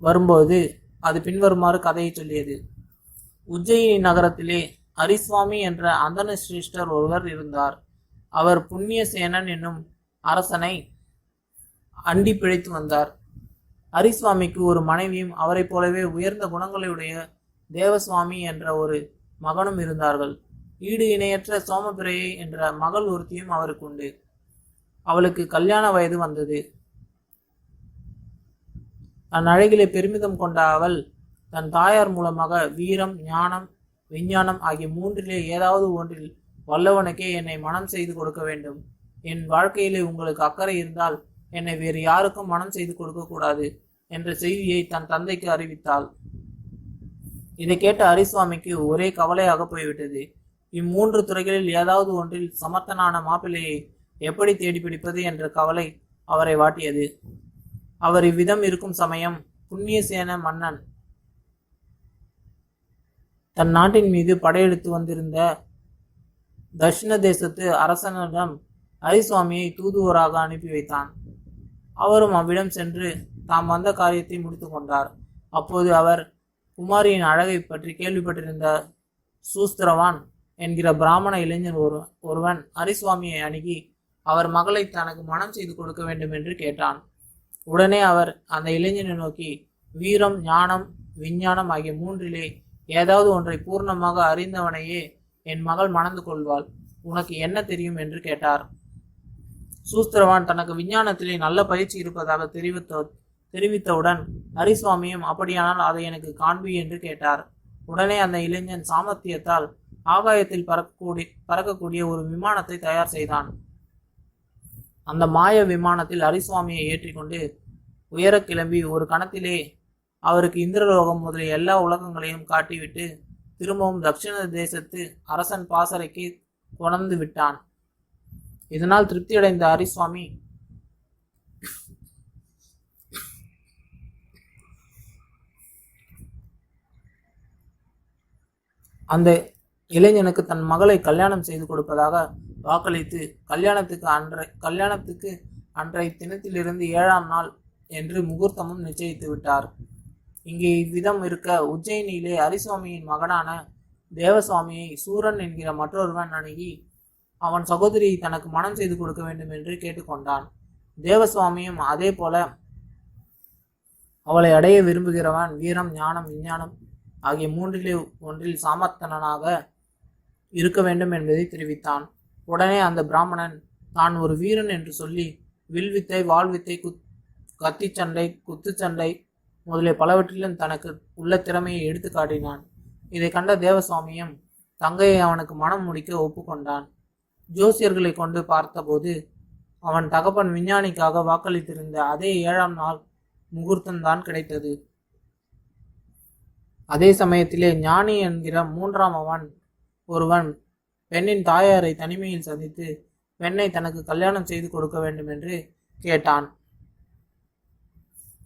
வரும்போது அது பின்வருமாறு கதையை சொல்லியது. உஜ்ஜயினி நகரத்திலே ஹரிசுவாமி என்ற அந்தன சிரேஷ்டர் ஒருவர் இருந்தார். அவர் புண்ணியசேனன் என்னும் அரசனை அண்டி பிழைத்து வந்தார். ஹரிசுவாமிக்கு ஒரு மனைவியும் அவரை போலவே உயர்ந்த குணங்களுடைய தேவசுவாமி என்ற ஒரு மகனும் இருந்தார்கள். ஈடு இணையற்ற சோமபிரையை என்ற மகள் ஒருத்தியும் அவருக்கு உண்டு. அவளுக்கு கல்யாண வயது வந்தது. தன் அழகிலே பெருமிதம் கொண்ட அவள் தன் தாயார் மூலமாக வீரம், ஞானம், விஞ்ஞானம் ஆகிய மூன்றிலே ஏதாவது ஒன்றில் வல்லவனுக்கே என்னை மனம் செய்து கொடுக்க வேண்டும். என் வாழ்க்கையிலே உங்களுக்கு அக்கறை இருந்தால் என்னை வேறு யாருக்கும் மனம் செய்து கொடுக்கக்கூடாது என்ற செய்தியை தன் தந்தைக்கு அறிவித்தாள். இதை கேட்ட ஹரிசுவாமிக்கு ஒரே கவலையாக போய்விட்டது. இம்மூன்று துறைகளில் ஏதாவது ஒன்றில் சமர்த்தனான மாப்பிள்ளையை எப்படி தேடி பிடிப்பது என்ற கவலை அவரை வாட்டியது. அவர் இவ்விதம் இருக்கும் சமயம் புண்ணியசேன மன்னன் தன் நாட்டின் மீது படையெடுத்து வந்திருந்த தட்சிண தேசத்து அரசனிடம் ஹரிசுவாமியை தூதுவராக அனுப்பி வைத்தான். அவரும் அவ்விடம் சென்று தாம் வந்த காரியத்தை முடித்து கொண்டார். அப்போது அவர் குமாரியின் அழகை பற்றி கேள்விப்பட்டிருந்த சூஸ்திரவான் என்கிற பிராமண இளைஞன் ஒருவன் ஹரிசுவாமியை அணுகி அவர் மகளை தனக்கு மனம் செய்து கொடுக்க வேண்டும் என்று கேட்டான். உடனே அவர் அந்த இளைஞனை நோக்கி, வீரம், ஞானம், விஞ்ஞானம் ஆகிய மூன்றிலே ஏதாவது ஒன்றை பூர்ணமாக அறிந்தவனையே என் மகள் மணந்து கொள்வாள். உனக்கு என்ன தெரியும் என்று கேட்டார். சூஸ்திரவான் தனக்கு விஞ்ஞானத்திலே நல்ல பயிற்சி இருப்பதாக தெரிவித்தவுடன் ஹரிசுவாமியும் அப்படியானால் அதை எனக்கு காண்பி என்று கேட்டார். உடனே அந்த இளைஞன் சாமர்த்தியத்தால் ஆகாயத்தில் பறக்கக்கூடிய ஒரு விமானத்தை தயார் செய்தான். அந்த மாய விமானத்தில் ஹரிசுவாமியை ஏற்றிக்கொண்டு உயர கிளம்பி ஒரு கணத்திலே அவருக்கு இந்திரலோகம் முதலிய எல்லா உலகங்களையும் காட்டிவிட்டு திரும்பவும் தட்சிண தேசத்து அரசன் பாசறைக்கு கொணர்ந்து விட்டான். இதனால் திருப்தியடைந்த ஹரிசுவாமி அந்த இளைஞனுக்கு தன் மகளை கல்யாணம் செய்து கொடுப்பதாக வாக்களித்து கல்யாணத்துக்கு அன்றைய தினத்திலிருந்து 7ஆம் நாள் என்று முகூர்த்தமும் நிச்சயித்து விட்டார். இங்கே இவ்விதம் இருக்க உஜ்ஜயினியிலே ஹரிசுவாமியின் மகனான தேவசுவாமியை சூரன் என்கிற மற்றொருவன் அணுகி அவன் சகோதரியை தனக்கு மனம் செய்து கொடுக்க வேண்டும் என்று கேட்டுக்கொண்டான். தேவசுவாமியும் அதே போல அவளை அடைய விரும்புகிறவன் வீரம், ஞானம், விஞ்ஞானம் ஆகிய மூன்றிலே ஒன்றில் சாமர்த்தனாக இருக்க வேண்டும் என்பதை தெரிவித்தான். உடனே அந்த பிராமணன் தான் ஒரு வீரன் என்று சொல்லி வில்வித்தை, வாழ்வித்தை, கத்திச்சண்டை, குத்துச்சண்டை முதலிய பலவற்றிலும் தனக்கு உள்ள திறமையை எடுத்து காட்டினான். இதை கண்ட தேவசுவாமியும் தங்கையை அவனுக்கு மனம் முடிக்க ஒப்புக்கொண்டான். ஜோசியர்களை கொண்டு பார்த்தபோது அவன் தகப்பன் விஞ்ஞானிக்காக வாக்களித்திருந்த அதே 7ஆம் நாள் முகூர்த்தம்தான் கிடைத்தது. அதே சமயத்திலே ஞானி என்கிற 3ஆம் ஒருவன் பெண்ணின் தாயாரை தனிமையில் சந்தித்து பெண்ணை தனக்கு கல்யாணம் செய்து கொடுக்க வேண்டும் என்று கேட்டான்.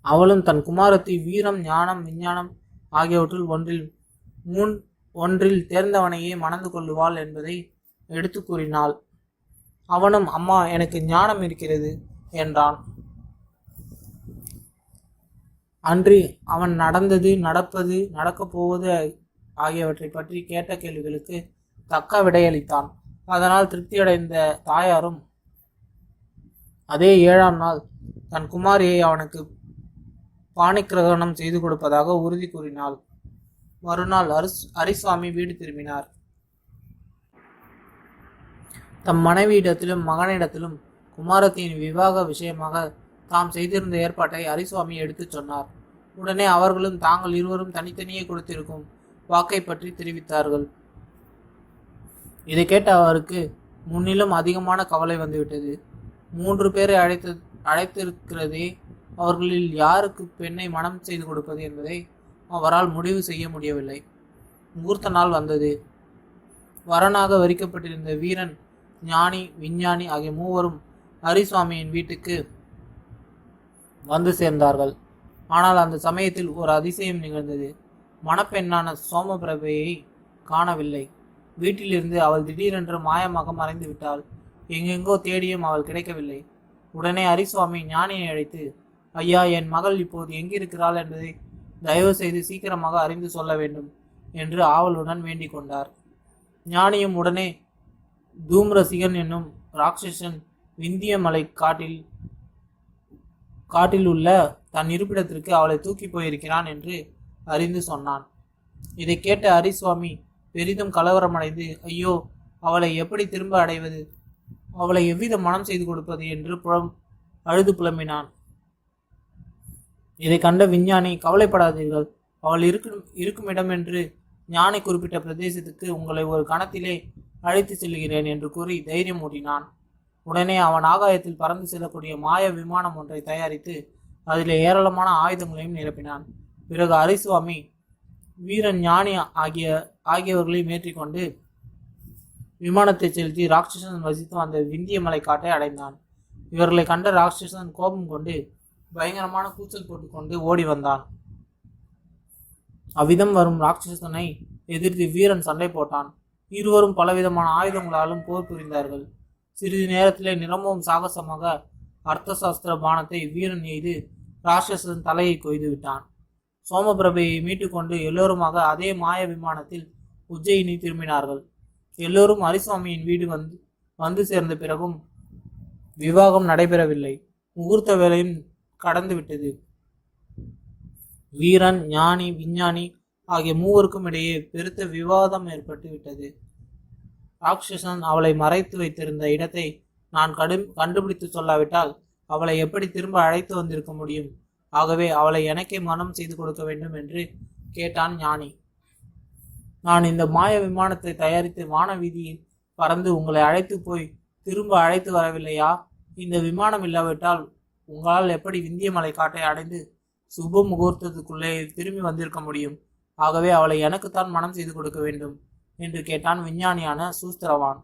அவளும் தன் குமாரத்தை வீரம், ஞானம், விஞ்ஞானம் ஆகியவற்றில் ஒன்றில் தேர்ந்தவனையே மணந்து கொள்ளுவாள் என்பதை எடுத்து கூறினாள். அவனும் அம்மா, எனக்கு ஞானம் இருக்கிறது என்றான். அன்றி அவன் நடந்தது, நடப்பது, நடக்கப் போவது ஆகியவற்றை பற்றி கேட்ட கேள்விகளுக்கு தக்க விடையளித்தான். அதனால் திருப்தியடைந்த தாயாரும் அதே 7ஆம் நாள் தன் குமாரியை அவனுக்கு பாணிக்கிரகணம் செய்து கொடுப்பதாக உறுதி கூறினாள். மறுநாள் ஹரிசுவாமி வீடு திரும்பினார். தம் மனைவியிடத்திலும் மகனிடத்திலும் குமாரத்தின் விவாக விஷயமாக தாம் செய்திருந்த ஏற்பாட்டை ஹரிசுவாமி எடுத்துச் சொன்னார். உடனே அவர்களும் தாங்கள் இருவரும் தனித்தனியே கொடுத்திருக்கும் வாக்கை பற்றி தெரிவித்தார்கள். இதை கேட்ட அவருக்கு முன்னிலும் அதிகமான கவலை வந்துவிட்டது. 3 பேரை அழைத்திருக்கிறதே, அவர்களில் யாருக்கு பெண்ணை மனம் செய்து கொடுப்பது என்பதை அவரால் முடிவு செய்ய முடியவில்லை. முகூர்த்த நாள் வந்தது. வரனாக வரிக்கப்பட்டிருந்த வீரன், ஞானி, விஞ்ஞானி ஆகிய 3வரும் ஹரிசுவாமியின் வீட்டுக்கு வந்து சேர்ந்தார்கள். ஆனால் அந்த சமயத்தில் ஒரு அதிசயம் நிகழ்ந்தது. மணப்பெண்ணான சோமபிரபையை காணவில்லை. வீட்டிலிருந்து அவள் திடீரென்று மாயமாக மறைந்து விட்டாள். எங்கெங்கோ தேடியும் அவள் கிடைக்கவில்லை. உடனே ஹரிசுவாமி ஞானியை அழைத்து, ஐயா, என் மகள் இப்போது எங்கிருக்கிறாள் என்பதை தயவு செய்து சீக்கிரமாக அறிந்து சொல்ல வேண்டும் என்று ஆவலுடன் வேண்டிக் கொண்டார். ஞானியும் உடனே தூம்ரசிகன் என்னும் ராட்சசன் விந்திய மலை காட்டில் உள்ள தன் இருப்பிடத்திற்கு அவளை தூக்கி போயிருக்கிறான் என்று அறிந்து சொன்னான். இதை கேட்ட ஹரிசுவாமி பெரிதும் கலவரமடைந்து, ஐயோ, அவளை எப்படி திரும்ப அடைவது, அவளை எவ்வித மனம் செய்து கொடுப்பது என்று அழுது புலம்பினான். இதை கண்ட விஞ்ஞானி, கவலைப்படாதீர்கள், அவள் இருக்கும் இடம் என்று ஞானி குறிப்பிட்ட பிரதேசத்துக்கு உங்களை ஒரு கணத்திலே அழைத்து செல்கிறேன் என்று கூறி தைரியம் ஊட்டினான். உடனே அவன் ஆகாயத்தில் பறந்து செல்லக்கூடிய மாய விமானம் ஒன்றை தயாரித்து அதில் ஏராளமான ஆயுதங்களையும் நிரப்பினான். பிறகு ஹரிசுவாமி வீரன், ஞானி ஆகியவர்களையும் ஏற்றிக்கொண்டு விமானத்தை செலுத்தி ராட்சசன் வசித்து அந்த விந்திய மலை காட்டை அடைந்தான். இவர்களை கண்ட ராட்சசன் கோபம் கொண்டு பயங்கரமான கூச்சல் போட்டுக்கொண்டு ஓடி வந்தான். அவ்விதம் வரும் ராட்சசனை எதிர்த்து வீரன் சண்டை போட்டான். இருவரும் பலவிதமான ஆயுதங்களாலும் போர் புரிந்தார்கள். சிறிது நேரத்திலே நிரம்பவும் சாகசமாக அர்த்தசாஸ்திர பானத்தை வீரன் எய்து ராட்சசன் தலையை கொய்து விட்டான். சோமபிரபையை மீட்டுக்கொண்டு எல்லோருமாக அதே மாய விமானத்தில் உஜ்ஜயினி திரும்பினார்கள். எல்லோரும் ஹரிசுவாமியின் வீடு வந்து சேர்ந்த பிறகும் விவாகம் நடைபெறவில்லை. முகூர்த்த வேலையும் கடந்து விட்டது. வீரன், ஞானி, விஞ்ஞானி ஆகிய 3வருக்கும் இடையே பெருத்த விவாதம் ஏற்பட்டு விட்டது. ராட்சசன் அவளை மறைத்து வைத்திருந்த இடத்தை நான் கண்டுபிடித்து சொல்லாவிட்டால் அவளை எப்படி திரும்ப அழைத்து வந்திருக்க முடியும்? ஆகவே அவளை எனக்கே மனம் செய்து கொடுக்க வேண்டும் என்று கேட்டான் ஞானி. நான் இந்த மாய விமானத்தை தயாரித்து வான வீதியில் பறந்து உங்களை அழைத்து போய் திரும்ப அழைத்து வரவில்லையா? இந்த விமானம் இல்லாவிட்டால் உங்களால் எப்படி விந்திய மலை காட்டை அடைந்து சுப முகூர்த்தத்துக்குள்ளே திரும்பி வந்திருக்க முடியும்? ஆகவே அவளை எனக்குத்தான் மனம் செய்து கொடுக்க வேண்டும் என்று கேட்டான் விஞ்ஞானியான சூஸ்திரவான்.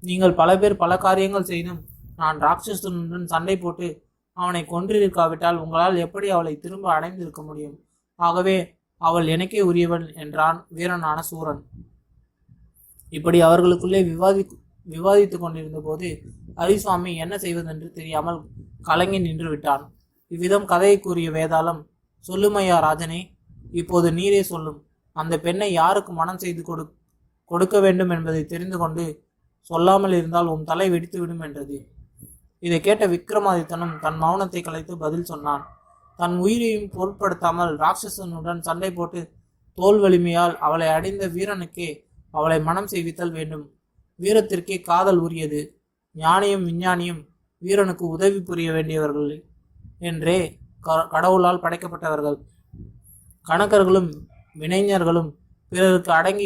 நீங்கள் பல பேர் பல காரியங்கள் செய்தும் நான் ராட்சசனுடன் சண்டை போட்டு அவனை கொன்றிருக்காவிட்டால் உங்களால் எப்படி அவளை திரும்ப அடைந்திருக்க முடியும்? ஆகவே அவள் எனக்கே உரியவள் என்றான் வீரனான சூரன். இப்படி அவர்களுக்குள்ளே விவாதித்து கொண்டிருந்த போது ஹரிசுவாமி என்ன செய்வதென்று தெரியாமல் கலங்கி நின்று விட்டான். இவ்விதம் கதையை கூறிய வேதாளம் சொல்லுமையா ராஜனே, இப்போது நீரே சொல்லும். அந்த பெண்ணை யாருக்கு மனம் செய்து கொடுக்க வேண்டும் என்பதை தெரிந்து கொண்டு சொல்லாமல் இருந்தால் உன் தலை வெடித்துவிடும் என்றது. இதை கேட்ட விக்ரமாதித்தனும் தன் மௌனத்தை கலைத்து பதில் சொன்னான். தன் உயிரையும் பொருட்படுத்தாமல் ராட்சசனுடன் சண்டை போட்டு தோல் வலிமையால் அவளை அடைந்த வீரனுக்கே அவளை மனம் செய்வித்தல் வேண்டும். வீரத்திற்கே காதல் உரியது. ஞானியும் விஞ்ஞானியும் வீரனுக்கு உதவி புரிய வேண்டியவர்கள் என்றே கடவுளால் படைக்கப்பட்டவர்கள். கணக்கர்களும் வினைஞர்களும் பிறருக்கு அடங்கி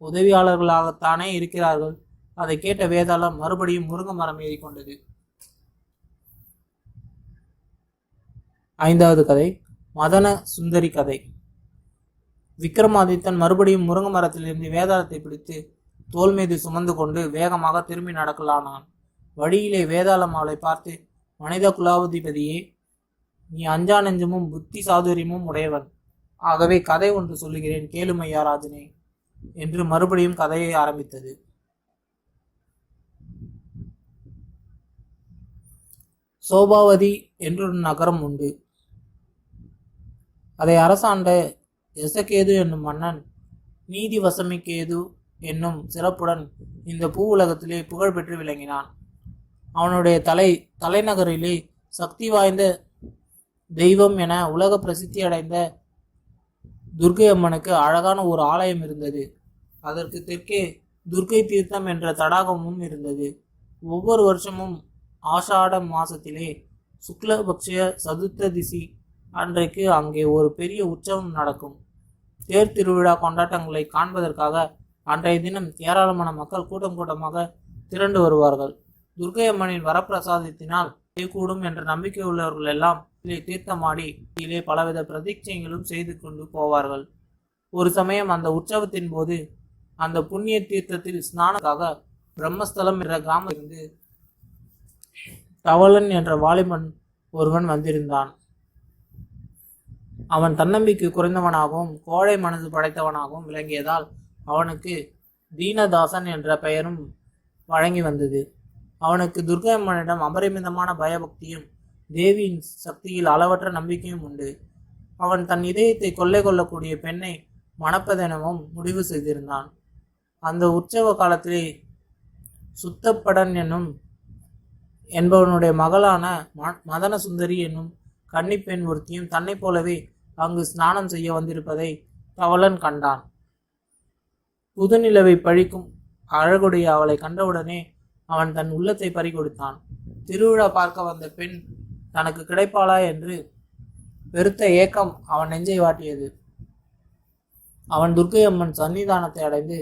உதவியாளர்களாகத்தானே இருக்கிறார்கள். அதை கேட்ட வேதாளம் மறுபடியும் முருங்க மரம் ஏறிக்கொண்டது. 5வது கதை, மதன சுந்தரி கதை. விக்ரமாதித்தன் மறுபடியும் முருங்க மரத்திலிருந்து வேதாளத்தை பிடித்து தோல் மீது சுமந்து கொண்டு வேகமாக திரும்பி நடக்கலானான். வழியிலே வேதாளம் அவளை பார்த்து, மனித குலாதிபதியே, நீ அஞ்சா நெஞ்சமும் புத்தி சாதுரியமும் உடையவன். ஆகவே கதை ஒன்று சொல்லுகிறேன், கேளுமையா ராஜனே என்று மறுபடியும் கதையை ஆரம்பித்தது. சோபாவதி என்றொரு நகரம் உண்டு. அதை அரசாண்ட எசகேது என்னும் மன்னன் நீதி வசமிக்கேது என்னும் சிறப்புடன் இந்த பூ உலகத்திலே புகழ் பெற்று விளங்கினான். அவனுடைய தலைநகரிலே சக்தி வாய்ந்த தெய்வம் என உலக பிரசித்தி அடைந்த துர்க்கை அம்மனுக்கு அழகான ஒரு ஆலயம் இருந்தது. அதற்கு தெற்கே துர்க்கை தீர்த்தம் என்ற தடாகமும் இருந்தது. ஒவ்வொரு வருஷமும் ஆஷாட மாசத்திலே சுக்லபக்ஷ சதுர்த்ததிசி அன்றைக்கு அங்கே ஒரு பெரிய உற்சவம் நடக்கும். தேர் திருவிழா கொண்டாட்டங்களை காண்பதற்காக அன்றைய தினம் ஏராளமான மக்கள் கூட்டம் கூட்டமாக திரண்டு வருவார்கள். துர்க்கை அம்மனின் வரப்பிரசாதத்தினால் கூடும் என்ற நம்பிக்கை உள்ளவர்கள் எல்லாம் தீர்த்தமாடி பலவித பிரதீட்சைகளும் செய்து கொண்டு போவார்கள். ஒரு சமயம் அந்த உற்சவத்தின் போது அந்த புண்ணிய தீர்த்தத்தில் ஸ்நானக்காக பிரம்மஸ்தலம் என்ற கிராமத்திலிருந்து தவளன் என்ற வாலிபன் ஒருவன் வந்திருந்தான். அவன் தன்னம்பிக்கை குறைந்தவனாகவும் கோழை மனது படைத்தவனாகவும் விளங்கியதால் அவனுக்கு தீனதாசன் என்ற பெயரும் வழங்கி வந்தது. அவனுக்கு துர்க்கை அம்மனிடம் அபரிமிதமான பயபக்தியும் தேவியின் சக்தியில் அளவற்ற நம்பிக்கையும் உண்டு. அவன் தன் இதயத்தை கொள்ளை கொள்ளக்கூடிய பெண்ணை மணப்பதெனவும் முடிவு செய்திருந்தான். அந்த உற்சவ காலத்திலே சுத்தப்படன் என்பவனுடைய மகளான மதன சுந்தரி என்னும் கன்னிப்பெண் ஒருத்தியும் தன்னை போலவே அங்கு ஸ்நானம் செய்ய வந்திருப்பதை தவளன் கண்டான். புதுநிலவை பழிக்கும் அழகுடைய அவளை கண்டவுடனே அவன் தன் உள்ளத்தை பறிகொடுத்தான். திருவிழா பார்க்க வந்த பெண் தனக்கு கிடைப்பாளா என்று பெருத்த ஏக்கம் அவன் நெஞ்சை வாட்டியது. அவன் துர்க்கை அம்மன் சன்னிதானத்தை அடைந்து,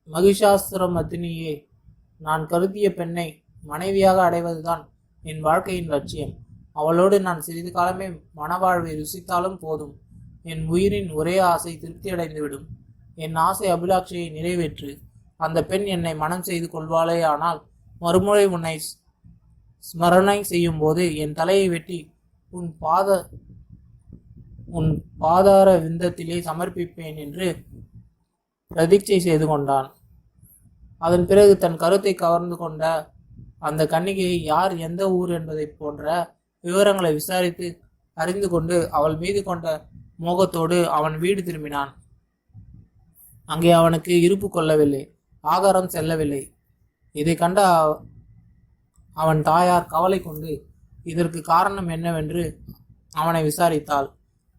மகிஷாசுரமர்த்தினியே, நான் கருதிய பெண்ணை மனைவியாக அடைவதுதான் என் வாழ்க்கையின் லட்சியம். அவளோடு நான் சிறிது காலமே மனவாழ்வை ருசித்தாலும் போதும். என் உயிரின் ஒரே ஆசை திருப்தியடைந்துவிடும். என் ஆசை அபிலாட்சியை நிறைவேற்று. அந்த பெண் என்னை மனம் செய்து கொள்வாளே ஆனால் மறுமுறை உன்னை ஸ்மரணை செய்யும் போது என் தலையை வெட்டி உன் பாதார விந்தத்திலே சமர்ப்பிப்பேன் என்று பிரதிட்சை செய்து கொண்டான். அதன் பிறகு தன் கருத்தை கவர்ந்து கொண்ட அந்த கன்னிகையை யார், எந்த ஊர் என்பதை போன்ற விவரங்களை விசாரித்து அறிந்து கொண்டு அவள் மீது கொண்ட மோகத்தோடு அவன் வீடு திரும்பினான். அங்கே அவனுக்கு இருப்பு கொள்ளவில்லை, ஆகாரம் செல்லவில்லை. இதை கண்ட அவன் தாயார் கவலை கொண்டு இதற்கு காரணம் என்னவென்று அவனை விசாரித்தாள்.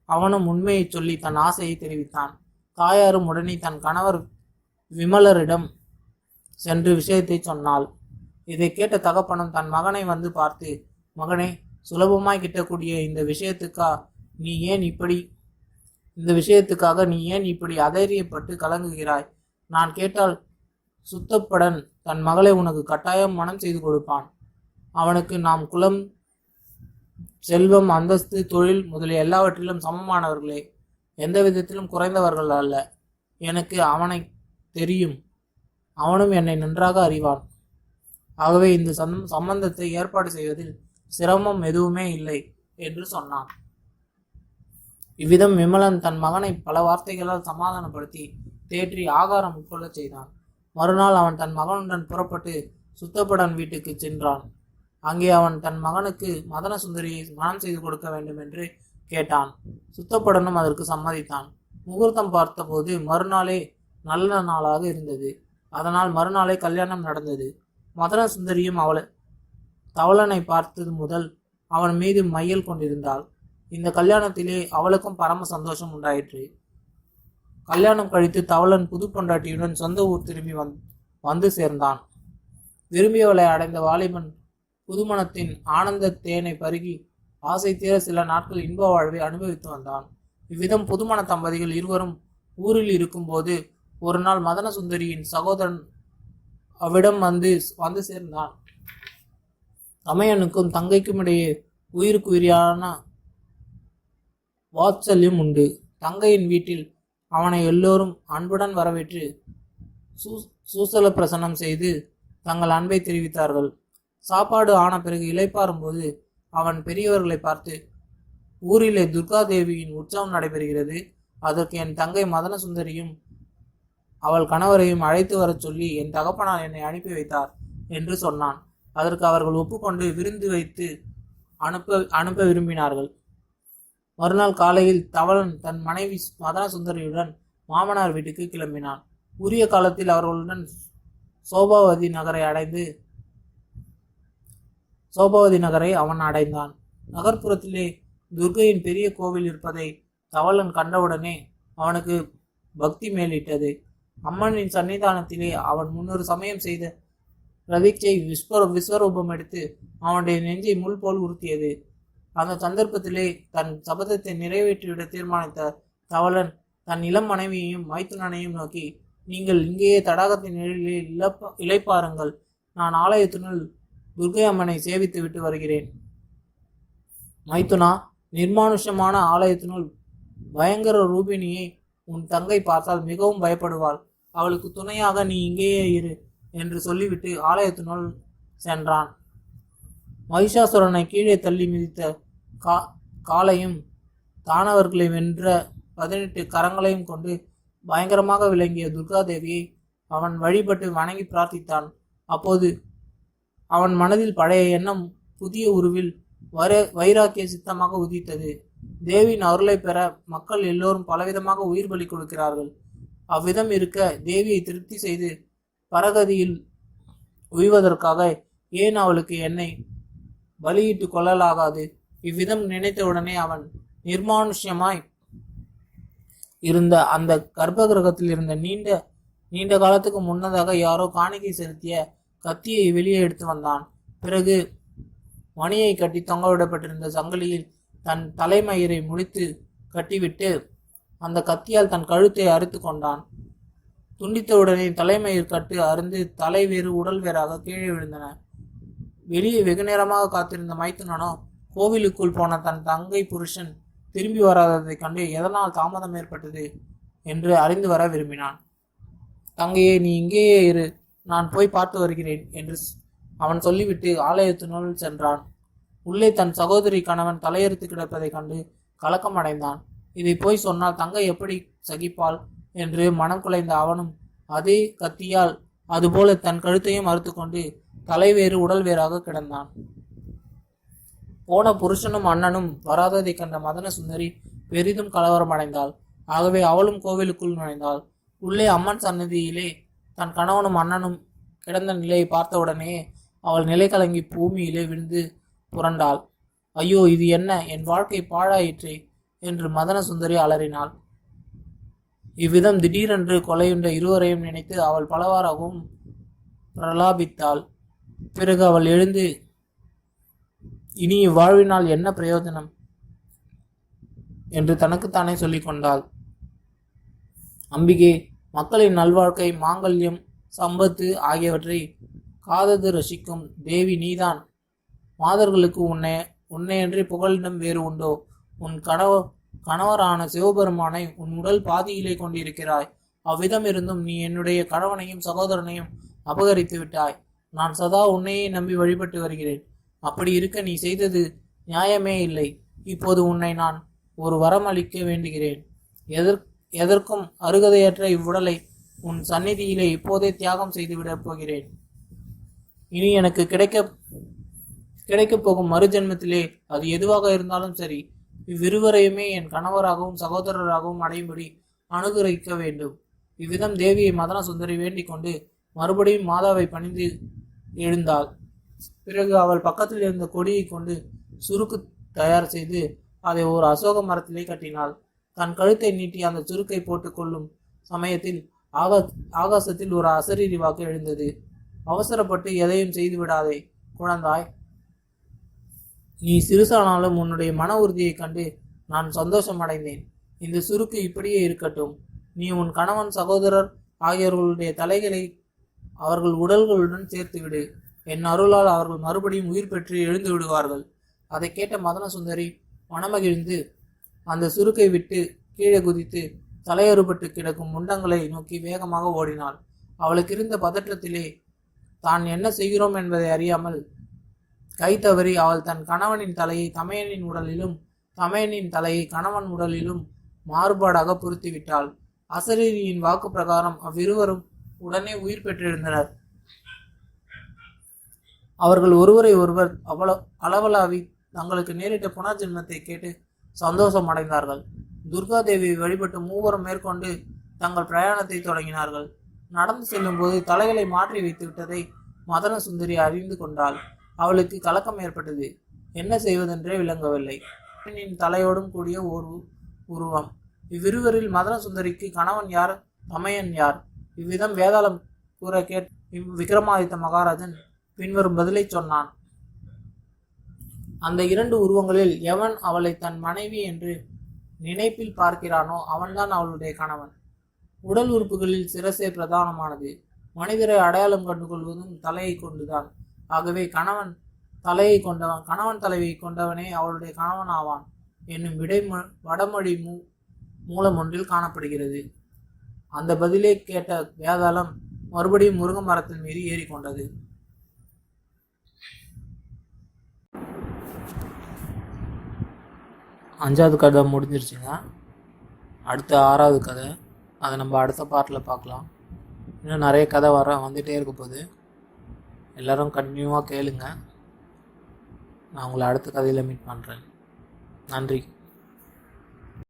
அவனும் உண்மையை சொல்லி தன் ஆசையை தெரிவித்தான். தாயாரும் உடனே தன் கணவர் விமலரிடம் சென்று விஷயத்தை சொன்னாள். இதை கேட்ட தகப்பனும் தன் மகனை வந்து பார்த்து, மகனே, சுலபமாய் கிட்டக்கூடிய இந்த விஷயத்துக்காக நீ ஏன் இப்படி அதைரியப்பட்டு கலங்குகிறாய்? நான் கேட்டால் சுத்தப்படன் தன் மகளை உனக்கு கட்டாயம் மனம் செய்து கொடுப்பான். அவனுக்கு நாம் குலம், செல்வம், அந்தஸ்து, தொழில் முதலிய எல்லாவற்றிலும் சமமானவர்களே, எந்த விதத்திலும் குறைந்தவர்கள் அல்ல. எனக்கு அவனை தெரியும், அவனும் என்னை நன்றாக அறிவான். ஆகவே இந்த சம்பந்தத்தை ஏற்பாடு செய்வதில் சிரமம் எதுவுமே இல்லை என்று சொன்னான். இவ்விதம் விமலன் தன் மகனை பல வார்த்தைகளால் சமாதானப்படுத்தி தேற்றி ஆகாரம் உட்கொள்ளச் செய்தான். மறுநாள் அவன் தன் மகனுடன் புறப்பட்டு சுத்தப்படன் வீட்டுக்கு சென்றான். அங்கே அவன் தன் மகனுக்கு மதன சுந்தரியை மனம் செய்து கொடுக்க வேண்டும் என்று கேட்டான். சுத்தப்படனும் அதற்கு சம்மதித்தான். முகூர்த்தம் பார்த்தபோது மறுநாளே நல்ல நாளாக இருந்தது. அதனால் மறுநாளே கல்யாணம் நடந்தது. மதன சுந்தரியும் தவளனை பார்த்தது முதல் அவன் மீது மையல் கொண்டிருந்தாள். இந்த கல்யாணத்திலே அவளுக்கும் பரம சந்தோஷம் உண்டாயிற்று. கல்யாணம் கழித்து தவளன் புது பொண்டாட்டியுடன் சொந்த ஊர் திரும்பி வந்து சேர்ந்தான். விரும்பியவளை அடைந்த வாலிபன் புதுமணத்தின் ஆனந்த தேனை பருகி ஆசை தீர சில நாட்கள் இன்ப வாழ்வை அனுபவித்து வந்தான். இவ்விதம் புதுமண தம்பதிகள் இருவரும் ஊரில் இருக்கும்போது ஒரு நாள் மதன சுந்தரியின் சகோதரன் அவ்விடம் வந்து சேர்ந்தான். தமையனுக்கும் தங்கைக்கும் இடையே உயிருக்கு உயிரான வாத்சல்யம் உண்டு. தங்கையின் வீட்டில் அவனை எல்லோரும் அன்புடன் வரவேற்று சூசல பிரசனம் செய்து தங்கள் அன்பை தெரிவித்தார்கள். சாப்பாடு ஆன பிறகு இளைப்பாறும் போது அவன் பெரியவர்களை பார்த்து, ஊரிலே துர்காதேவியின் உற்சவம் நடைபெறுகிறது. அதற்கு என் தங்கை மதன சுந்தரியும் அவள் கணவரையும் அழைத்து வரச் சொல்லி என் தகப்பனார் என்னை அனுப்பி வைத்தார் என்று சொன்னான். அதற்கு அவர்கள் ஒப்புக்கொண்டு விருந்து வைத்து அனுப்ப விரும்பினார்கள். மறுநாள் காலையில் தவளன் தன் மனைவி மதன சுந்தரியுடன் மாமனார் வீட்டுக்கு கிளம்பினான். உரிய காலத்தில் அவர்களுடன் சோபாவதி நகரை அவன் அடைந்தான். நகர்ப்புறத்திலே துர்கையின் பெரிய கோவில் இருப்பதை தவளன் கண்டவுடனே அவனுக்கு பக்தி மேலிட்டது. அம்மனின் சன்னிதானத்திலே அவன் முன்னொரு சமயம் செய்த பிரதீட்சை விஸ்வரூபம் எடுத்து அவனுடைய நெஞ்சை முள் போல் உறுத்தியது. அந்த சந்தர்ப்பத்திலே தன் சபதத்தை நிறைவேற்றிவிட தீர்மானித்த தவளன் தன் இளம் மனைவியையும் மைத்துனனையும் நோக்கி, நீங்கள் இங்கேயே தடாகத்தின் நிழலிலே இளைப்பாருங்கள். நான் ஆலயத்தினுள் துர்கை அம்மனை சேவித்து விட்டு வருகிறேன். மைத்துனா, நிர்மானுஷமான ஆலயத்தினுள் பயங்கர ரூபிணியை உன் தங்கை பார்த்தால் மிகவும் பயப்படுவாள். அவளுக்கு துணையாக நீ இங்கேயே இரு என்று சொல்லிவிட்டு ஆலயத்தினுள் சென்றான். மகிஷாசுரனை கீழே தள்ளி மிதித்த காலையும் தானவர்களை வென்ற 18 கரங்களையும் கொண்டு பயங்கரமாக விளங்கிய துர்காதேவியை அவன் வழிபட்டு வணங்கி பிரார்த்தித்தான். அப்போது அவன் மனதில் பழைய எண்ணம் புதிய உருவில் வைராக்கிய சித்தமாக உதித்தது. தேவியின் அருளை பெற மக்கள் எல்லோரும் பலவிதமாக உயிர் பலி கொடுக்கிறார்கள். அவ்விதம் இருக்க தேவியை திருப்தி செய்து பரகதியில் உய்வதற்காக ஏன் அவளுக்கு என்னை பலியிட்டு கொள்ளலாகாது? இவ்விதம் நினைத்தவுடனே அவன் நிர்மானுஷ்யமாய் இருந்த அந்த கர்ப்ப கிரகத்தில் இருந்த நீண்ட காலத்துக்கு முன்னதாக யாரோ காணிக்கை செலுத்திய கத்தியை வெளியே எடுத்து வந்தான். பிறகு மணியை கட்டி தொங்கவிடப்பட்டிருந்த சங்கிலியில் தன் தலைமயிரை முடித்து கட்டிவிட்டு அந்த கத்தியால் தன் கழுத்தை அறுத்து கொண்டான். துண்டித்தவுடனே தலைமயிர் கட்டு அருந்து தலை வேறு உடல் வேறாக கீழே விழுந்தன. வெளியே வெகு நேரமாக காத்திருந்த மைத்துனனோ கோவிலுக்குள் போன தன் தங்கை புருஷன் திரும்பி வராததைக் கண்டு எதனால் தாமதம் ஏற்பட்டது என்று அறிந்து வர விரும்பினான். தங்கையே, நீ இங்கேயே இரு, நான் போய் பார்த்து வருகிறேன் என்று அவன் சொல்லிவிட்டு ஆலயத்தினுள் சென்றான். உள்ளே தன் சகோதரி கணவன் தலையெடுத்து கிடப்பதைக் கண்டு கலக்கம் அடைந்தான். இதை போய் சொன்னால் தங்கை எப்படி சகிப்பாள் என்று மனம் குலைந்த அவனும் அதே கத்தியால் அதுபோல தன் கழுத்தையும் அறுத்து கொண்டு தலை வேறு உடல் வேறாக கிடந்தான். போன புருஷனும் அண்ணனும் வராததை கண்ட மதன சுந்தரி பெரிதும் கலவரம் அடைந்தாள். ஆகவே அவளும் கோவிலுக்குள் நுழைந்தாள். உள்ளே அம்மன் சன்னதியிலே தன் கணவனும் அண்ணனும் கிடந்த நிலையை பார்த்தவுடனே அவள் நிலை கலங்கி பூமியிலே விழுந்து புரண்டாள். ஐயோ, இது என்ன? என் வாழ்க்கை பாழாயிற்றே என்று மதன சுந்தரி அலறினாள். இவ்விதம் திடீரென்று கொலையுண்ட இருவரையும் நினைத்து அவள் பலவாறாகவும் பிரலாபித்தாள். பிறகு அவள் எழுந்து, இனி இவ்வாழ்வினால் என்ன பிரயோஜனம் என்று தனக்குத்தானே சொல்லிக் கொண்டாள். அம்பிகே, மக்களின் நல்வாழ்க்கை, மாங்கல்யம், சம்பத்து ஆகியவற்றை காதது ரசிக்கும் தேவி நீதான். மாதர்களுக்கு உன்னையன்றி புகலிடம் வேறு உண்டோ? உன் கணவரான சிவபெருமானை உன் உடல் பாதியிலே கொண்டிருக்கிறாய். அவ்விதம் இருந்தும் நீ என்னுடைய கணவனையும் சகோதரனையும் அபகரித்து விட்டாய். நான் சதா உன்னையே நம்பி வழிபட்டு வருகிறேன். அப்படி இருக்க நீ செய்தது நியாயமே இல்லை. இப்போது உன்னை நான் ஒரு வரம் அளிக்க வேண்டுகிறேன். எதற்கும் அருகதையற்ற இவ்வுடலை உன் சந்நிதியிலே இப்போதே தியாகம் செய்துவிடப் போகிறேன். இனி எனக்கு கிடைக்கப் போகும் மறுஜென்மத்திலே அது எதுவாக இருந்தாலும் சரி, இவ்விருவரையுமே என் கணவராகவும் சகோதரராகவும் அடையும்படி அனுகிரகிக்க வேண்டும். இவ்விதம் தேவியை மதன சுந்தரி வேண்டிக் கொண்டு மறுபடியும் மாதாவை பணிந்து எழுந்தாள். பிறகு அவள் பக்கத்தில் இருந்த கொடியை கொண்டு சுருக்கு தயார் செய்து அதை ஒரு அசோக மரத்திலே கட்டினாள். தன் கழுத்தை நீட்டி அந்த சுருக்கை போட்டுக் கொள்ளும் சமயத்தில் ஆகாசத்தில் ஒரு அசரீரி வாக்கு எழுந்தது. அவசரப்பட்டு எதையும் செய்து விடாதே குழந்தாய். நீ சிறுசானாலும் உன்னுடைய மன உறுதியை கண்டு நான் சந்தோஷம் அடைந்தேன். இந்த சுருக்கு இப்படியே இருக்கட்டும். நீ உன் கணவன் சகோதரர் ஆகியோர்களுடைய தலைகளை அவர்கள் உடல்களுடன் சேர்த்து விடு. என் அருளால் அவர்கள் மறுபடியும் உயிர் பெற்று எழுந்து விடுவார்கள். அதை கேட்ட மதன சுந்தரி மனமகிழ்ந்து அந்த சுருக்கை விட்டு கீழே குதித்து தலையறுபட்டு கிடக்கும் முண்டங்களை நோக்கி வேகமாக ஓடினாள். அவளுக்கு இருந்த பதற்றத்திலே தான் என்ன செய்கிறோம் என்பதை அறியாமல் கை தவறி அவள் தன் கணவனின் தலையை தமையனின் உடலிலும் தமையனின் தலையை கணவன் உடலிலும் மாறுபாடாக பொருத்திவிட்டாள். அசரீரியின் வாக்கு பிரகாரம் அவ்விருவரும் உடனே உயிர் பெற்றிருந்தனர். அவர்கள் ஒருவரை ஒருவர் அளவலாவி தங்களுக்கு நேரிட்ட புனர்ஜென்மத்தை கேட்டு சந்தோஷம் அடைந்தார்கள். துர்கா தேவியை வழிபட்டு மூவரும் மேற்கொண்டு தங்கள் பிரயாணத்தை தொடங்கினார்கள். நடந்து செல்லும் போது தலைகளை மாற்றி வைத்து விட்டதை மதன சுந்தரி அறிந்து கொண்டாள். அவளுக்கு கலக்கம் ஏற்பட்டது. என்ன செய்வதென்றே விளங்கவில்லை. தலையோடும் கூடிய ஒரு உருவம். இவ்விருவரில் மதன சுந்தரிக்கு கணவன் யார், தமையன் யார்? இவ்விதம் வேதாளம் கூற விக்ரமாதித்த மகாராஜன் பின்வரும் பதிலை சொன்னான். அந்த இரண்டு உருவங்களில் எவன் அவளை தன் மனைவி என்று நினைப்பில் பார்க்கிறானோ அவன்தான் அவளுடைய கணவன். உடல் உறுப்புகளில் சிரசே பிரதானமானது. மனிதரை அடையாளம் கண்டுகொள்வதும் தலையை கொண்டுதான். ஆகவே கணவன் தலையை கொண்டவனே அவளுடைய கணவன் ஆவான் என்னும் வடமொழி மூலம் ஒன்றில் காணப்படுகிறது. அந்த பதிலை கேட்ட வேதாளம் மறுபடியும் முருங்க மரத்தின் மீது ஏறிக்கொண்டது. அஞ்சாவது கதை முடிஞ்சிருச்சுங்க. அடுத்த ஆறாவது கதை, அதை நம்ம அடுத்த பார்ட்டில் பார்க்கலாம். இன்னும் நிறைய கதை வந்துகிட்டே இருக்க போகுது. எல்லோரும் கண்டினியூவாக கேளுங்க. நான் உங்களை அடுத்த கதையில் மீட் பண்ணுறேன். நன்றி.